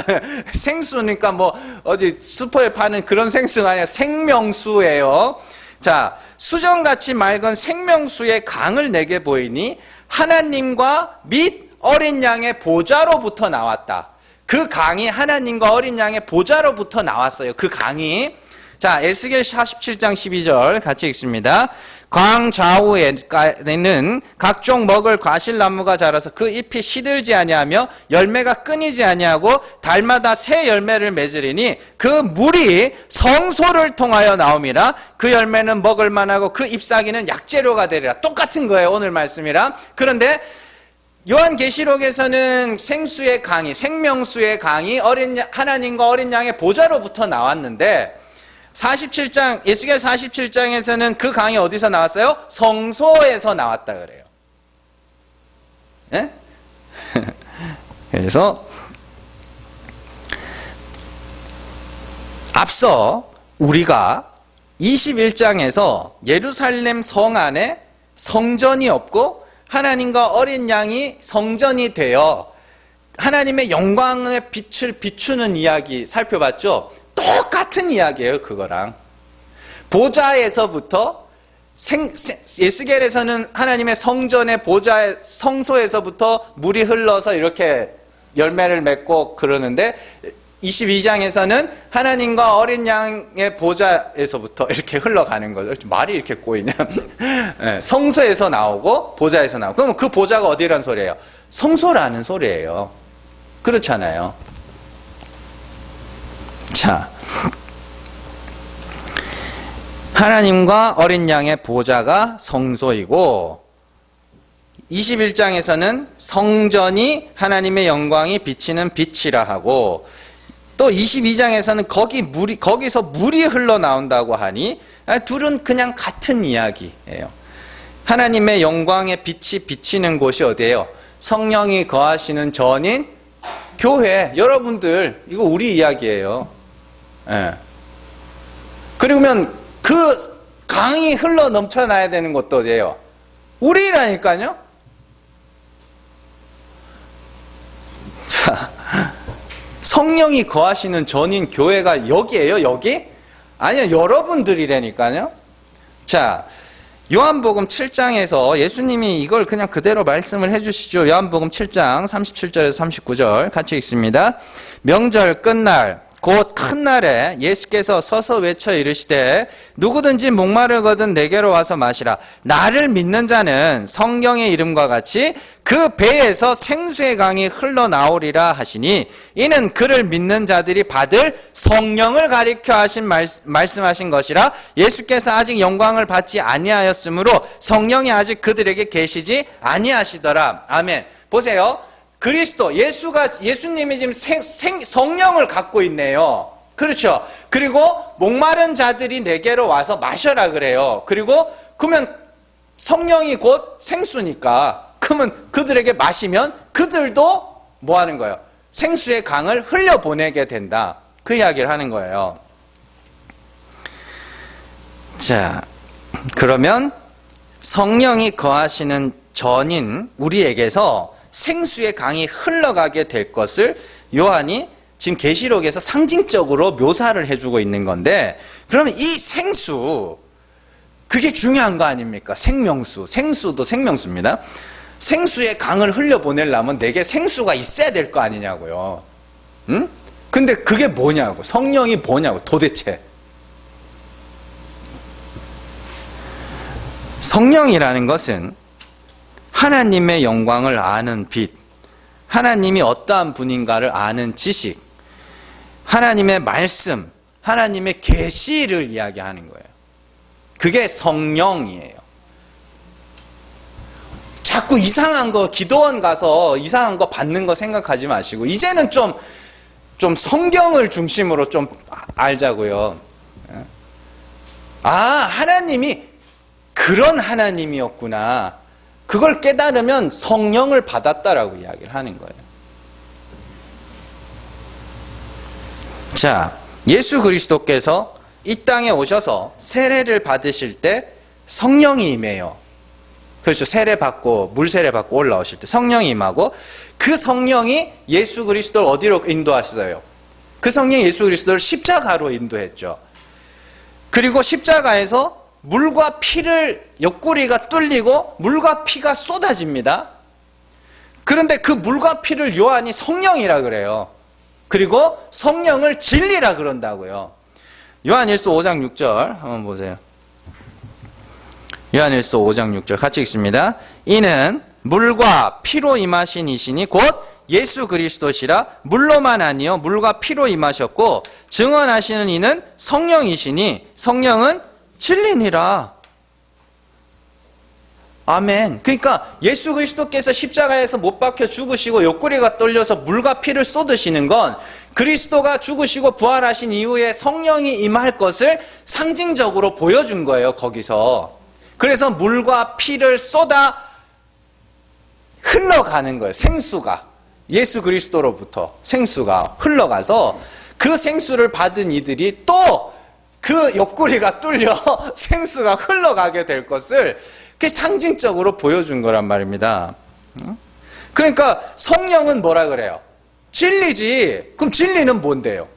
생수니까 뭐 어디 슈퍼에 파는 그런 생수가 아니라 생명수예요. 자, 수정같이 맑은 생명수의 강을 내게 보이니 하나님과 및 어린 양의 보좌로부터 나왔다. 그 강이 하나님과 어린 양의 보좌로부터 나왔어요. 그 강이. 자, 에스겔 47장 12절 같이 읽습니다. 광 좌우에는 각종 먹을 과실나무가 자라서 그 잎이 시들지 아니하며 열매가 끊이지 아니하고 달마다 새 열매를 맺으리니 그 물이 성소를 통하여 나옴이라. 그 열매는 먹을 만하고 그 잎사귀는 약재료가 되리라. 똑같은 거예요, 오늘 말씀이랑. 그런데 요한계시록에서는 생수의 강이, 생명수의 강이 하나님과 어린 양의 보좌로부터 나왔는데 47장, 에스겔 47장에서는 그 강이 어디서 나왔어요? 성소에서 나왔다 그래요. 네? 그래서 앞서 우리가 21장에서 예루살렘 성 안에 성전이 없고 하나님과 어린 양이 성전이 되어 하나님의 영광의 빛을 비추는 이야기 살펴봤죠? 똑같은 이야기예요, 그거랑. 보좌에서부터 에스겔에서는 하나님의 성전의 보좌의 성소에서부터 물이 흘러서 이렇게 열매를 맺고 그러는데 22장에서는 하나님과 어린 양의 보좌에서부터 이렇게 흘러가는 거죠. 말이 이렇게 꼬이냐. 성소에서 나오고 보좌에서 나오고. 그러면 그 보좌가 어디라는 소리예요? 성소라는 소리예요. 그렇잖아요. 자, 하나님과 어린 양의 보좌가 성소이고 21장에서는 성전이 하나님의 영광이 비치는 빛이라 하고 또 22장에서는 거기서 물이 흘러나온다고 하니 둘은 그냥 같은 이야기예요. 하나님의 영광의 빛이 비치는 곳이 어디예요? 성령이 거하시는 전인 교회. 여러분들, 이거 우리 이야기예요. 예. 그러면 그 강이 흘러 넘쳐나야 되는 것도 어디예요? 우리라니까요. 자, 성령이 거하시는 전인 교회가 여기예요, 여기? 아니요, 여러분들이라니까요. 자, 요한복음 7장에서 예수님이 이걸 그냥 그대로 말씀을 해주시죠. 요한복음 7장 37절에서 39절 같이 읽습니다. 명절 끝날 곧 큰 날에 예수께서 서서 외쳐 이르시되 누구든지 목마르거든 내게로 와서 마시라. 나를 믿는 자는 성경의 이름과 같이 그 배에서 생수의 강이 흘러나오리라 하시니 이는 그를 믿는 자들이 받을 성령을 가리켜 하신 말씀하신 것이라. 예수께서 아직 영광을 받지 아니하였으므로 성령이 아직 그들에게 계시지 아니하시더라. 아멘. 보세요. 그리스도, 예수님이 지금 성령을 갖고 있네요. 그렇죠. 그리고 목마른 자들이 내게로 와서 마셔라 그래요. 그리고 그러면 성령이 곧 생수니까 그러면 그들에게 마시면 그들도 뭐 하는 거예요? 생수의 강을 흘려보내게 된다. 그 이야기를 하는 거예요. 자, 그러면 성령이 거하시는 전인 우리에게서 생수의 강이 흘러가게 될 것을 요한이 지금 계시록에서 상징적으로 묘사를 해주고 있는 건데, 그러면 이 생수, 그게 중요한 거 아닙니까? 생명수, 생수도 생명수입니다. 생수의 강을 흘려보내려면 내게 생수가 있어야 될 거 아니냐고요. 응? 근데 그게 뭐냐고, 성령이 뭐냐고 도대체. 성령이라는 것은 하나님의 영광을 아는 빛, 하나님이 어떠한 분인가를 아는 지식, 하나님의 말씀, 하나님의 계시를 이야기하는 거예요. 그게 성령이에요. 자꾸 이상한 거, 기도원 가서 이상한 거 받는 거 생각하지 마시고 이제는 좀 성경을 중심으로 좀 알자고요. 아, 하나님이 그런 하나님이었구나. 그걸 깨달으면 성령을 받았다라고 이야기를 하는 거예요. 자, 예수 그리스도께서 이 땅에 오셔서 세례를 받으실 때 성령이 임해요. 그렇죠. 세례 받고 물 세례 받고 올라오실 때 성령이 임하고, 그 성령이 예수 그리스도를 어디로 인도하시어요? 그 성령이 예수 그리스도를 십자가로 인도했죠. 그리고 십자가에서 물과 피를, 옆구리가 뚫리고 물과 피가 쏟아집니다. 그런데 그 물과 피를 요한이 성령이라 그래요. 그리고 성령을 진리라 그런다고요. 요한일서 5장 6절 한번 보세요. 요한일서 5장 6절 같이 읽습니다. 이는 물과 피로 임하신 이시니 곧 예수 그리스도시라. 물로만 아니요 물과 피로 임하셨고 증언하시는 이는 성령이시니 성령은 진리니라. 아멘. 그러니까 예수 그리스도께서 십자가에서 못 박혀 죽으시고 옆구리가 떨려서 물과 피를 쏟으시는 건 그리스도가 죽으시고 부활하신 이후에 성령이 임할 것을 상징적으로 보여준 거예요, 거기서. 그래서 물과 피를 쏟아 흘러가는 거예요, 생수가. 예수 그리스도로부터 생수가 흘러가서 그 생수를 받은 이들이 또 그 옆구리가 뚫려 생수가 흘러가게 될 것을 그게 상징적으로 보여준 거란 말입니다. 그러니까 성령은 뭐라 그래요? 진리지. 그럼 진리는 뭔데요?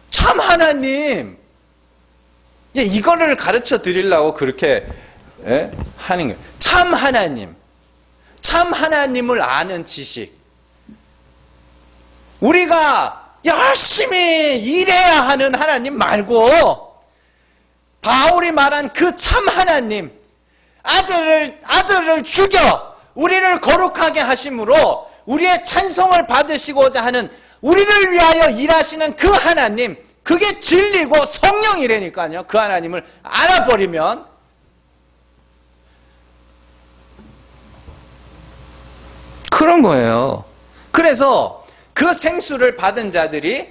참 하나님. 이거를 가르쳐 드리려고 그렇게 하는 거예요. 참 하나님. 참 하나님을 아는 지식. 우리가 열심히 일해야 하는 하나님 말고 바울이 말한 그 참 하나님, 아들을 죽여 우리를 거룩하게 하심으로 우리의 찬송을 받으시고자 하는, 우리를 위하여 일하시는 그 하나님, 그게 진리고 성령이라니까요. 그 하나님을 알아버리면. 그런 거예요. 그래서 그 생수를 받은 자들이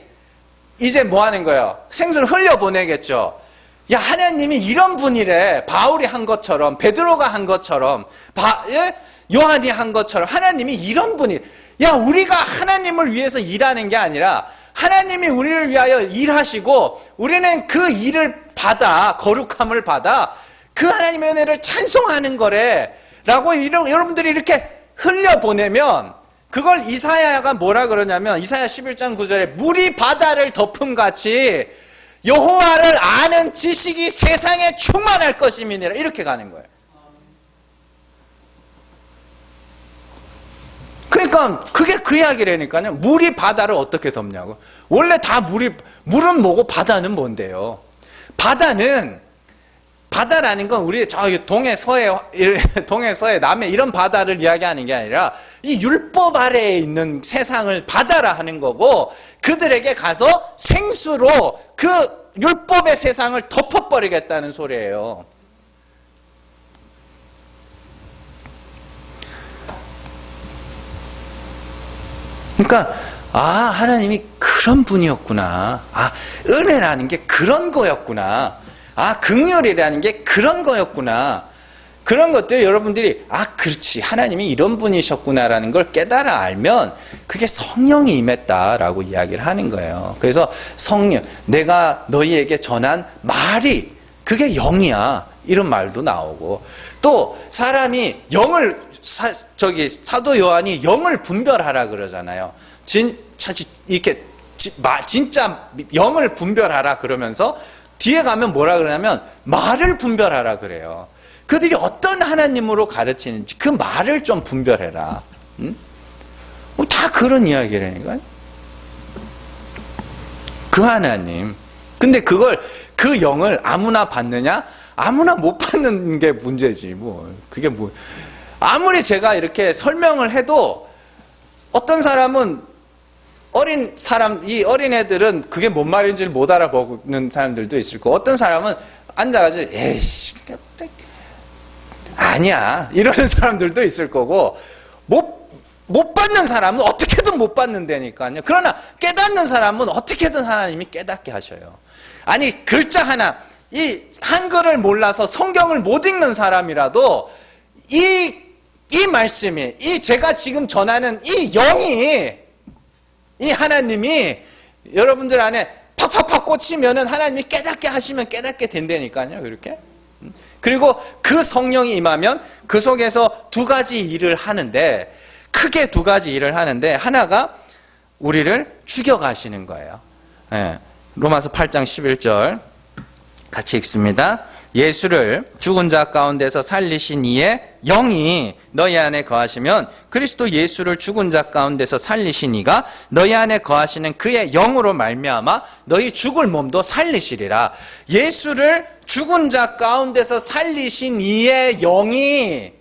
이제 뭐 하는 거예요? 생수를 흘려보내겠죠. 야, 하나님이 이런 분이래. 바울이 한 것처럼, 베드로가 한 것처럼, 요한이 한 것처럼 하나님이 이런 분이. 야, 우리가 하나님을 위해서 일하는 게 아니라 하나님이 우리를 위하여 일하시고 우리는 그 일을 받아, 거룩함을 받아 그 하나님의 은혜를 찬송하는 거래 라고 여러분들이 이렇게 흘려보내면, 그걸 이사야가 뭐라 그러냐면 이사야 11장 9절에 물이 바다를 덮음같이 여호와를 아는 지식이 세상에 충만할 것임이니라, 이렇게 가는 거예요. 그러니까 그러니까 그게 그 이야기라니까요. 물이 바다를 어떻게 덮냐고. 원래 다 물은 뭐고 바다는 뭔데요? 바다라는 건 우리 저기 동해, 서해, 남해 이런 바다를 이야기하는 게 아니라 이 율법 아래에 있는 세상을 바다라 하는 거고, 그들에게 가서 생수로 그 율법의 세상을 덮어버리겠다는 소리예요. 그러니까 하나님이 그런 분이었구나. 은혜라는 게 그런 거였구나. 긍휼이라는 게 그런 거였구나. 그런 것들 여러분들이 그렇지, 하나님이 이런 분이셨구나라는 걸 깨달아 알면 그게 성령이 임했다라고 이야기를 하는 거예요. 그래서 성령, 내가 너희에게 전한 말이 그게 영이야, 이런 말도 나오고, 또 사람이 영을 사도 요한이 영을 분별하라 그러잖아요. 이렇게 진짜 영을 분별하라 그러면서 뒤에 가면 뭐라 그러냐면 말을 분별하라 그래요. 그들이 어떤 하나님으로 가르치는지 그 말을 좀 분별해라. 다 그런 이야기라니까요. 그 하나님. 근데 그 영을 아무나 받느냐? 아무나 못 받는 게 문제지. 그게 아무리 제가 이렇게 설명을 해도 어떤 사람은 이 어린애들은 그게 뭔 말인지를 못 알아보는 사람들도 있을 거고, 어떤 사람은 앉아가지고, 에이씨, 아니야, 이러는 사람들도 있을 거고, 못 받는 사람은 어떻게든 못 받는다니까요. 그러나 깨닫는 사람은 어떻게든 하나님이 깨닫게 하셔요. 아니, 글자 하나, 이 한글을 몰라서 성경을 못 읽는 사람이라도 이 말씀이, 제가 지금 전하는 이 영이, 이 하나님이 여러분들 안에 팍팍팍 꽂히면은 하나님이 깨닫게 하시면 깨닫게 된다니까요. 그렇게. 그리고 그 성령이 임하면 그 속에서 두 가지 일을 하는데, 크게 두 가지 일을 하는데, 하나가 우리를 죽여가시는 거예요. 로마서 8장 11절 같이 읽습니다. 예수를 죽은 자 가운데서 살리신 이의 영이 너희 안에 거하시면 그리스도 예수를 죽은 자 가운데서 살리신 이가 너희 안에 거하시는 그의 영으로 말미암아 너희 죽을 몸도 살리시리라. 예수를 죽은 자 가운데서 살리신 이의 영이,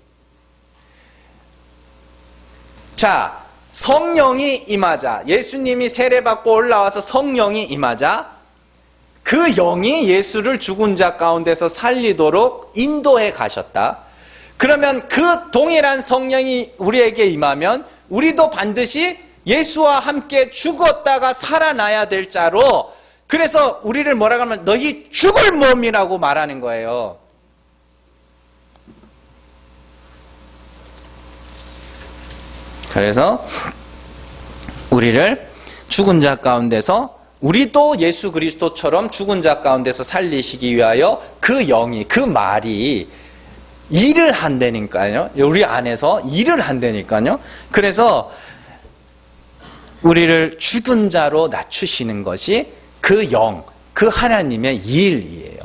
성령이 임하자, 예수님이 세례받고 올라와서 성령이 임하자 그 영이 예수를 죽은 자 가운데서 살리도록 인도해 가셨다. 그러면 그 동일한 성령이 우리에게 임하면 우리도 반드시 예수와 함께 죽었다가 살아나야 될 자로, 그래서 우리를 뭐라고 하면 너희 죽을 몸이라고 말하는 거예요. 그래서 우리를 죽은 자 가운데서, 우리도 예수 그리스도처럼 죽은 자 가운데서 살리시기 위하여 그 영이, 그 말이 일을 한다니까요. 우리 안에서 일을 한다니까요. 그래서 우리를 죽은 자로 낮추시는 것이 그 영, 그 하나님의 일이에요.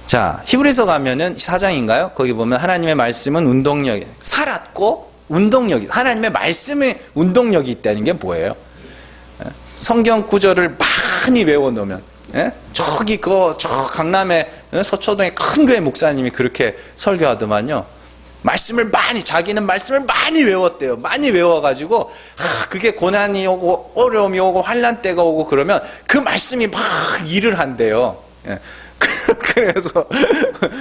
자, 히브리서 가면은 4장인가요? 거기 보면 하나님의 말씀은 운동력이, 살았고 운동력이, 하나님의 말씀에 운동력이 있다는 게 뭐예요? 성경 구절을 많이 외워놓으면, 저기 저 강남의 서초동의 큰 교회 목사님이 그렇게 설교하더만요. 자기는 말씀을 많이 외웠대요. 많이 외워가지고 그게 고난이 오고 어려움이 오고 환난 때가 오고 그러면 그 말씀이 막 일을 한대요. 그래서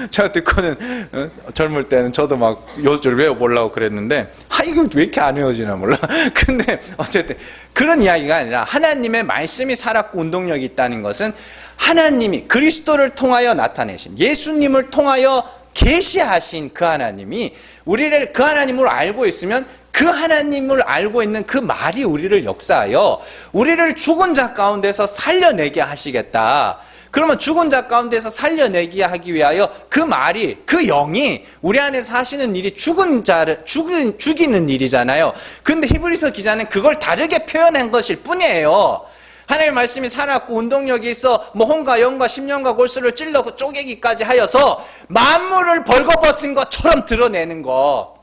제가 듣고는 젊을 때는 저도 막 요절 외워보려고 그랬는데, 이거 왜 이렇게 안 외워지나 몰라. 근데 어쨌든 그런 이야기가 아니라, 하나님의 말씀이 살았고 운동력이 있다는 것은 하나님이 그리스도를 통하여 나타내신, 예수님을 통하여 계시하신 그 하나님이 우리를 그 하나님으로 알고 있으면 그 하나님을 알고 있는 그 말이 우리를 역사하여 우리를 죽은 자 가운데서 살려내게 하시겠다. 그러면 죽은 자 가운데서 살려내게 하기 위하여 그 말이, 그 영이 우리 안에서 하시는 일이 죽은 자를 죽이는 일이잖아요. 근데 히브리서 기자는 그걸 다르게 표현한 것일 뿐이에요. 하나님의 말씀이 살았고 운동력이 있어 홍과 영과 심령과 골수를 찔러 쪼개기까지 하여서 만물을 벌거벗은 것처럼 드러내는 거.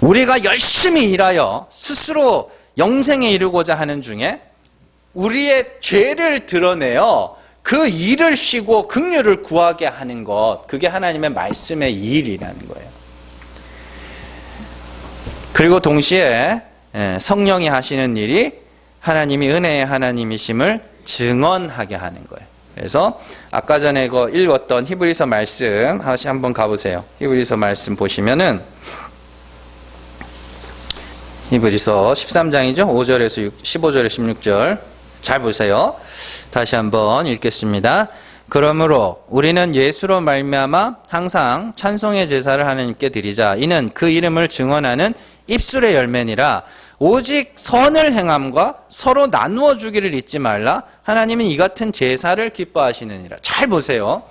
우리가 열심히 일하여 스스로 영생에 이르고자 하는 중에 우리의 죄를 드러내어 그 일을 쉬고 긍휼을 구하게 하는 것, 그게 하나님의 말씀의 일이라는 거예요. 그리고 동시에 성령이 하시는 일이 하나님이 은혜의 하나님이심을 증언하게 하는 거예요. 그래서 아까 전에 읽었던 히브리서 말씀 다시 한번 가보세요. 히브리서 말씀 보시면은 히브리서 13장이죠. 5절에서 15절에 16절 잘 보세요. 다시 한번 읽겠습니다. 그러므로 우리는 예수로 말미암아 항상 찬송의 제사를 하나님께 드리자. 이는 그 이름을 증언하는 입술의 열매니라. 오직 선을 행함과 서로 나누어 주기를 잊지 말라. 하나님은 이 같은 제사를 기뻐하시느니라. 잘 보세요.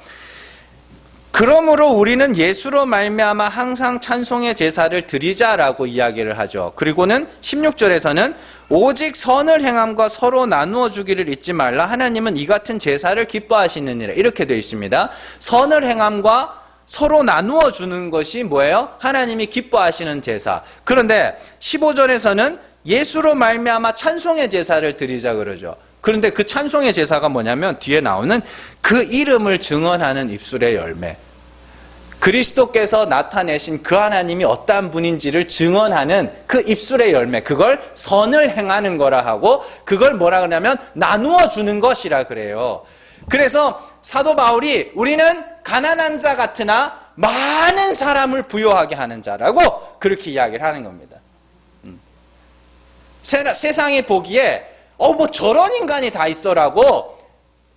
그러므로 우리는 예수로 말미암아 항상 찬송의 제사를 드리자라고 이야기를 하죠. 그리고는 16절에서는 오직 선을 행함과 서로 나누어 주기를 잊지 말라. 하나님은 이 같은 제사를 기뻐하시느니라. 이렇게 되어 있습니다. 선을 행함과 서로 나누어 주는 것이 뭐예요? 하나님이 기뻐하시는 제사. 그런데 15절에서는 예수로 말미암아 찬송의 제사를 드리자 그러죠. 그런데 그 찬송의 제사가 뭐냐면 뒤에 나오는 그 이름을 증언하는 입술의 열매. 그리스도께서 나타내신 그 하나님이 어떠한 분인지를 증언하는 그 입술의 열매, 그걸 선을 행하는 거라 하고, 그걸 뭐라 그러냐면 나누어 주는 것이라 그래요. 그래서 사도 바울이 우리는 가난한 자 같으나 많은 사람을 부요하게 하는 자라고 그렇게 이야기를 하는 겁니다. 세상이 보기에 뭐 저런 인간이 다 있어라고,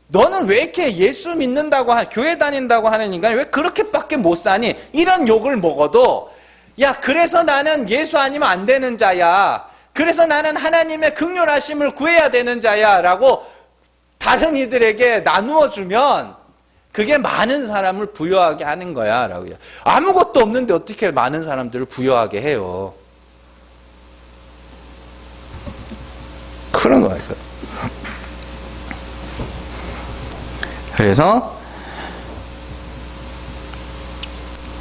너는 왜 이렇게 예수 믿는다고 교회 다닌다고 하는 인간이 왜 그렇게밖에 못 사니? 이런 욕을 먹어도, 야, 그래서 나는 예수 아니면 안 되는 자야, 그래서 나는 하나님의 긍휼하심을 구해야 되는 자야 라고 다른 이들에게 나누어 주면 그게 많은 사람을 부요하게 하는 거야 라고요. 아무것도 없는데 어떻게 많은 사람들을 부요하게 해요? 그런 거예요. 그래서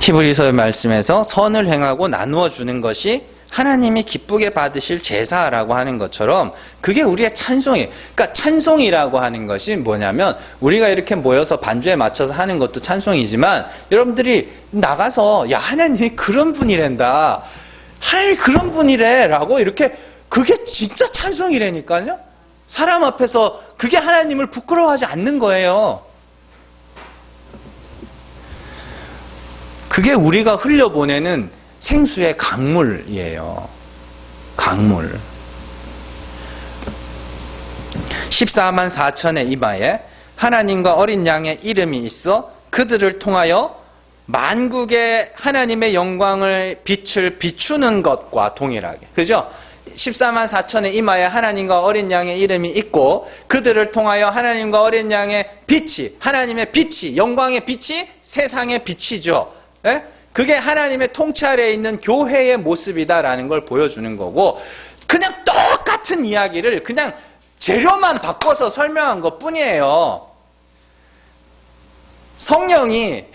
히브리서의 말씀에서 선을 행하고 나누어 주는 것이 하나님이 기쁘게 받으실 제사라고 하는 것처럼 그게 우리의 찬송이에요. 그러니까 찬송이라고 하는 것이 뭐냐면, 우리가 이렇게 모여서 반주에 맞춰서 하는 것도 찬송이지만, 여러분들이 나가서 야, 하나님이 그런 분이란다, 하나님이 그런 분이래 라고 이렇게, 그게 진짜 찬송이라니까요. 사람 앞에서 그게 하나님을 부끄러워하지 않는 거예요. 그게 우리가 흘려보내는 생수의 강물이에요. 강물. 14만 4천의 이마에 하나님과 어린 양의 이름이 있어 그들을 통하여 만국의 하나님의 영광을 빛을 비추는 것과 동일하게. 그죠? 14만 4천의 이마에 하나님과 어린 양의 이름이 있고 그들을 통하여 하나님과 어린 양의 빛이, 하나님의 빛이, 영광의 빛이 세상의 빛이죠. 예? 그게 하나님의 통치 아래에 있는 교회의 모습이다라는 걸 보여주는 거고, 그냥 똑같은 이야기를 그냥 재료만 바꿔서 설명한 것 뿐이에요. 성령이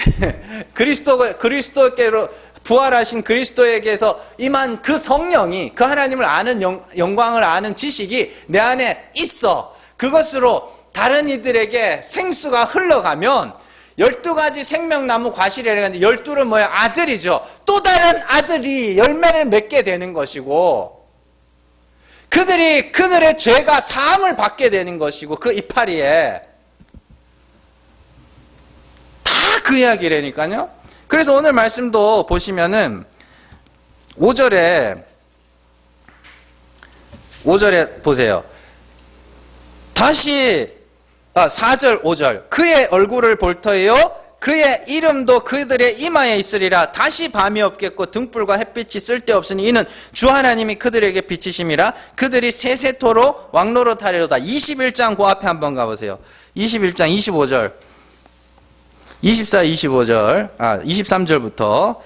그리스도께로 부활하신 그리스도에게서 임한 그 성령이, 그 하나님을 아는 영광을 아는 지식이 내 안에 있어. 그것으로 다른 이들에게 생수가 흘러가면 12가지 생명나무 과실이라고 하는데 12는 뭐야? 아들이죠. 또 다른 아들이 열매를 맺게 되는 것이고, 그들의 죄가 사함을 받게 되는 것이고, 그 이파리에 다 그 이야기라니까요. 그래서 오늘 말씀도 보시면은 5절에 보세요. 다시 4절 5절 그의 얼굴을 볼 터이요 그의 이름도 그들의 이마에 있으리라. 다시 밤이 없겠고 등불과 햇빛이 쓸데없으니 이는 주 하나님이 그들에게 빛이심이라. 그들이 세세토록 왕노릇하리로다. 21장 그 앞에 한번 가보세요. 21장 25절 24, 25절 23절부터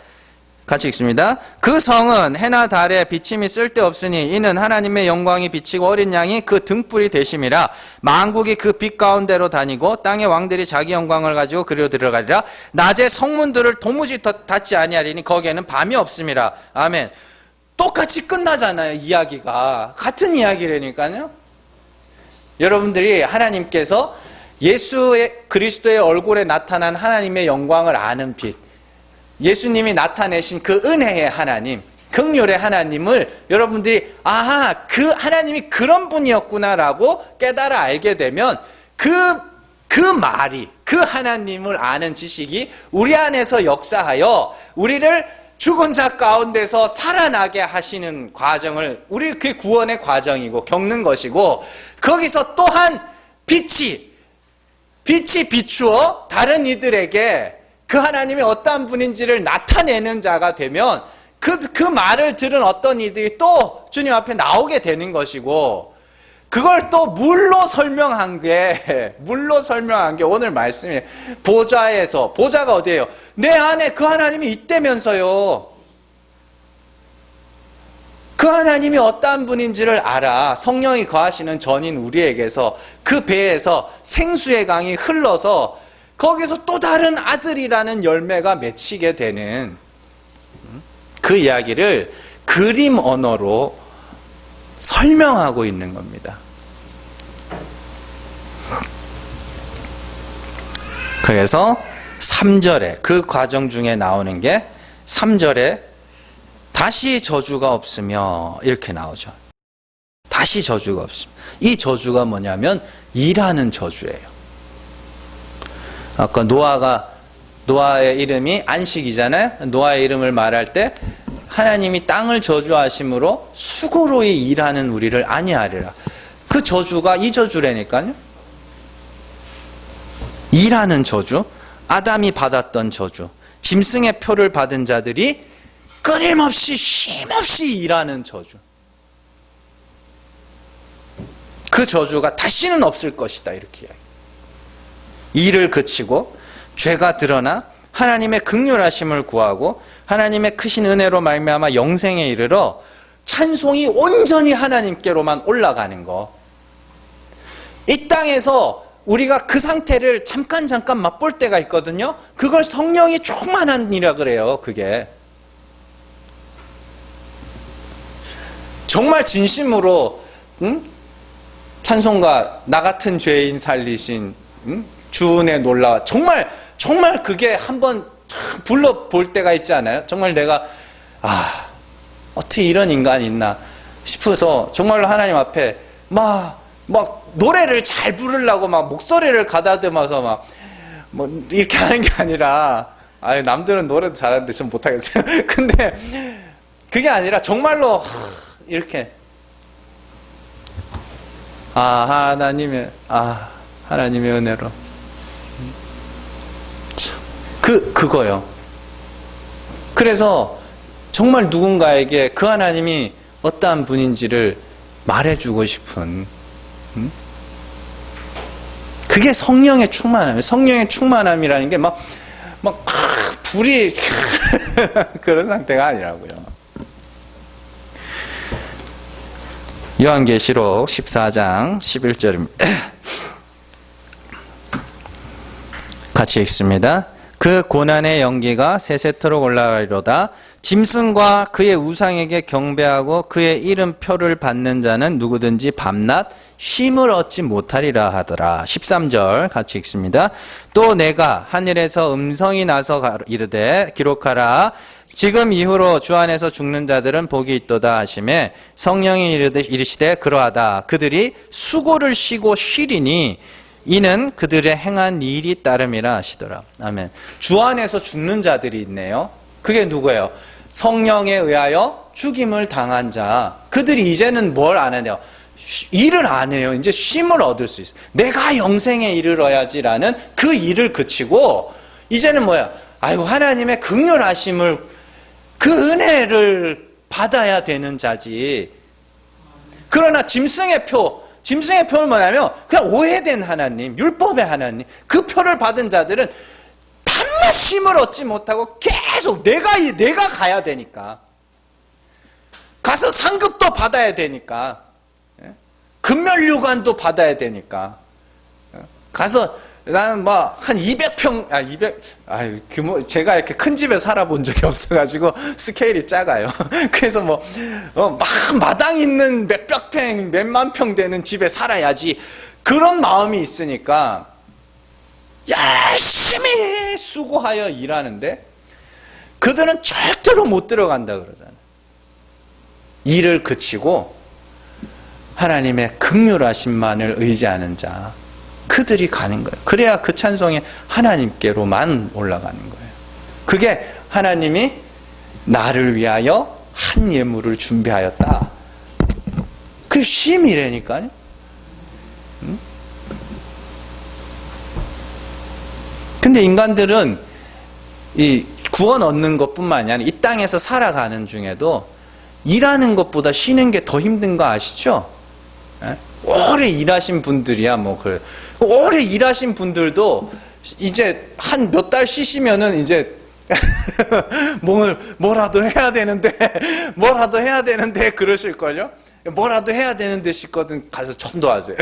같이 읽습니다. 그 성은 해나 달에 비침이 쓸데없으니 이는 하나님의 영광이 비치고 어린 양이 그 등불이 되심이라. 만국이 그 빛 가운데로 다니고 땅의 왕들이 자기 영광을 가지고 그리로 들어가리라. 낮에 성문들을 도무지 닫지 아니하리니 거기에는 밤이 없음이라. 아멘. 똑같이 끝나잖아요. 이야기가 같은 이야기라니까요. 여러분들이 하나님께서 예수의 그리스도의 얼굴에 나타난 하나님의 영광을 아는 빛, 예수님이 나타내신 그 은혜의 하나님, 긍휼의 하나님을 여러분들이 아하, 그 하나님이 그런 분이었구나라고 깨달아 알게 되면 그 말이, 그 하나님을 아는 지식이 우리 안에서 역사하여 우리를 죽은 자 가운데서 살아나게 하시는 과정을, 우리 그 구원의 과정이고 겪는 것이고, 거기서 또한 빛이 비추어 다른 이들에게 그 하나님이 어떠한 분인지를 나타내는 자가 되면 그 말을 들은 어떤 이들이 또 주님 앞에 나오게 되는 것이고, 그걸 또 물로 설명한 게 오늘 말씀이에요. 보좌가 어디예요? 내 안에 그 하나님이 있다면서요. 그 하나님이 어떠한 분인지를 알아. 성령이 거하시는 전인 우리에게서, 그 배에서 생수의 강이 흘러서 거기서 또 다른 아들이라는 열매가 맺히게 되는 그 이야기를 그림 언어로 설명하고 있는 겁니다. 그래서 3절에 그 과정 중에 나오는 게 3절에 다시 저주가 없으며 이렇게 나오죠. 다시 저주가 없으며. 이 저주가 뭐냐면 일하는 저주예요. 아까 노아의 이름이 안식이잖아요. 노아의 이름을 말할 때 하나님이 땅을 저주하심으로 수고로이 일하는 우리를 아니하리라. 그 저주가 이 저주라니까요. 일하는 저주, 아담이 받았던 저주, 짐승의 표를 받은 자들이 끊임없이 쉼없이 일하는 저주. 그 저주가 다시는 없을 것이다, 이렇게 이야기해요. 일을 그치고 죄가 드러나 하나님의 긍휼하심을 구하고 하나님의 크신 은혜로 말미암아 영생에 이르러 찬송이 온전히 하나님께로만 올라가는 것. 이 땅에서 우리가 그 상태를 잠깐 맛볼 때가 있거든요. 그걸 성령이 충만한 이라 그래요. 그게 정말 진심으로 찬송가 나 같은 죄인 살리신 주 은혜 놀라워. 정말 그게 한번 불러볼 때가 있지 않아요? 정말 내가 어떻게 이런 인간이 있나 싶어서 정말로 하나님 앞에 막 노래를 잘 부르려고 막 목소리를 가다듬어서 뭐 이렇게 하는 게 아니라, 남들은 노래도 잘하는데 전 못하겠어요. 근데 그게 아니라 정말로 이렇게 하나님의 은혜로 그거요. 그래서 정말 누군가에게 그 하나님이 어떠한 분인지를 말해주고 싶은, 그게 성령의 충만함이에요. 성령의 충만함이라는 게 불이 그런 상태가 아니라고요. 요한계시록 14장 11절입니다. 같이 읽습니다. 그 고난의 연기가 세세토록 올라가리로다. 짐승과 그의 우상에게 경배하고 그의 이름표를 받는 자는 누구든지 밤낮 쉼을 얻지 못하리라 하더라. 13절 같이 읽습니다. 또 내가 하늘에서 음성이 나서 이르되 기록하라. 지금 이후로 주 안에서 죽는 자들은 복이 있도다 하시매 성령이 이르시되 그러하다. 그들이 수고를 쉬고 쉬리니 이는 그들의 행한 일이 따름이라 하시더라. 아멘. 주 안에서 죽는 자들이 있네요. 그게 누구예요? 성령에 의하여 죽임을 당한 자. 그들이 이제는 뭘 안 하네요? 일을 안 해요. 이제 쉼을 얻을 수 있어요. 내가 영생에 이르러야지라는 그 일을 그치고 이제는 뭐야? 하나님의 긍휼하심을, 그 은혜를 받아야 되는 자지. 그러나 짐승의 표는 뭐냐면 그냥 오해된 하나님, 율법의 하나님, 그 표를 받은 자들은 밤낮 쉼을 얻지 못하고 계속 내가 가야 되니까, 가서 상급도 받아야 되니까, 금멸유관도 받아야 되니까, 가서 나는 막 한 200평, 200, 제가 이렇게 큰 집에 살아본 적이 없어가지고 스케일이 작아요. 그래서 막 마당 있는 몇백 평, 몇만 평 되는 집에 살아야지. 그런 마음이 있으니까 열심히 수고하여 일하는데 그들은 절대로 못 들어간다 그러잖아요. 일을 그치고 하나님의 긍휼하심만을 의지하는 자, 그들이 가는 거예요. 그래야 그 찬송이 하나님께로만 올라가는 거예요. 그게 하나님이 나를 위하여 한 예물을 준비하였다. 그게 쉼이라니까요. 근데 인간들은 이 구원 얻는 것뿐만이 아니라 이 땅에서 살아가는 중에도 일하는 것보다 쉬는 게 더 힘든 거 아시죠? 오래 일하신 분들이야 뭐 그래. 오래 일하신 분들도 이제 한 몇 달 쉬시면은 이제 뭐라도 해야 되는데 그러실걸요? 뭐라도 해야 되는데 싶거든 가서 전도하세요.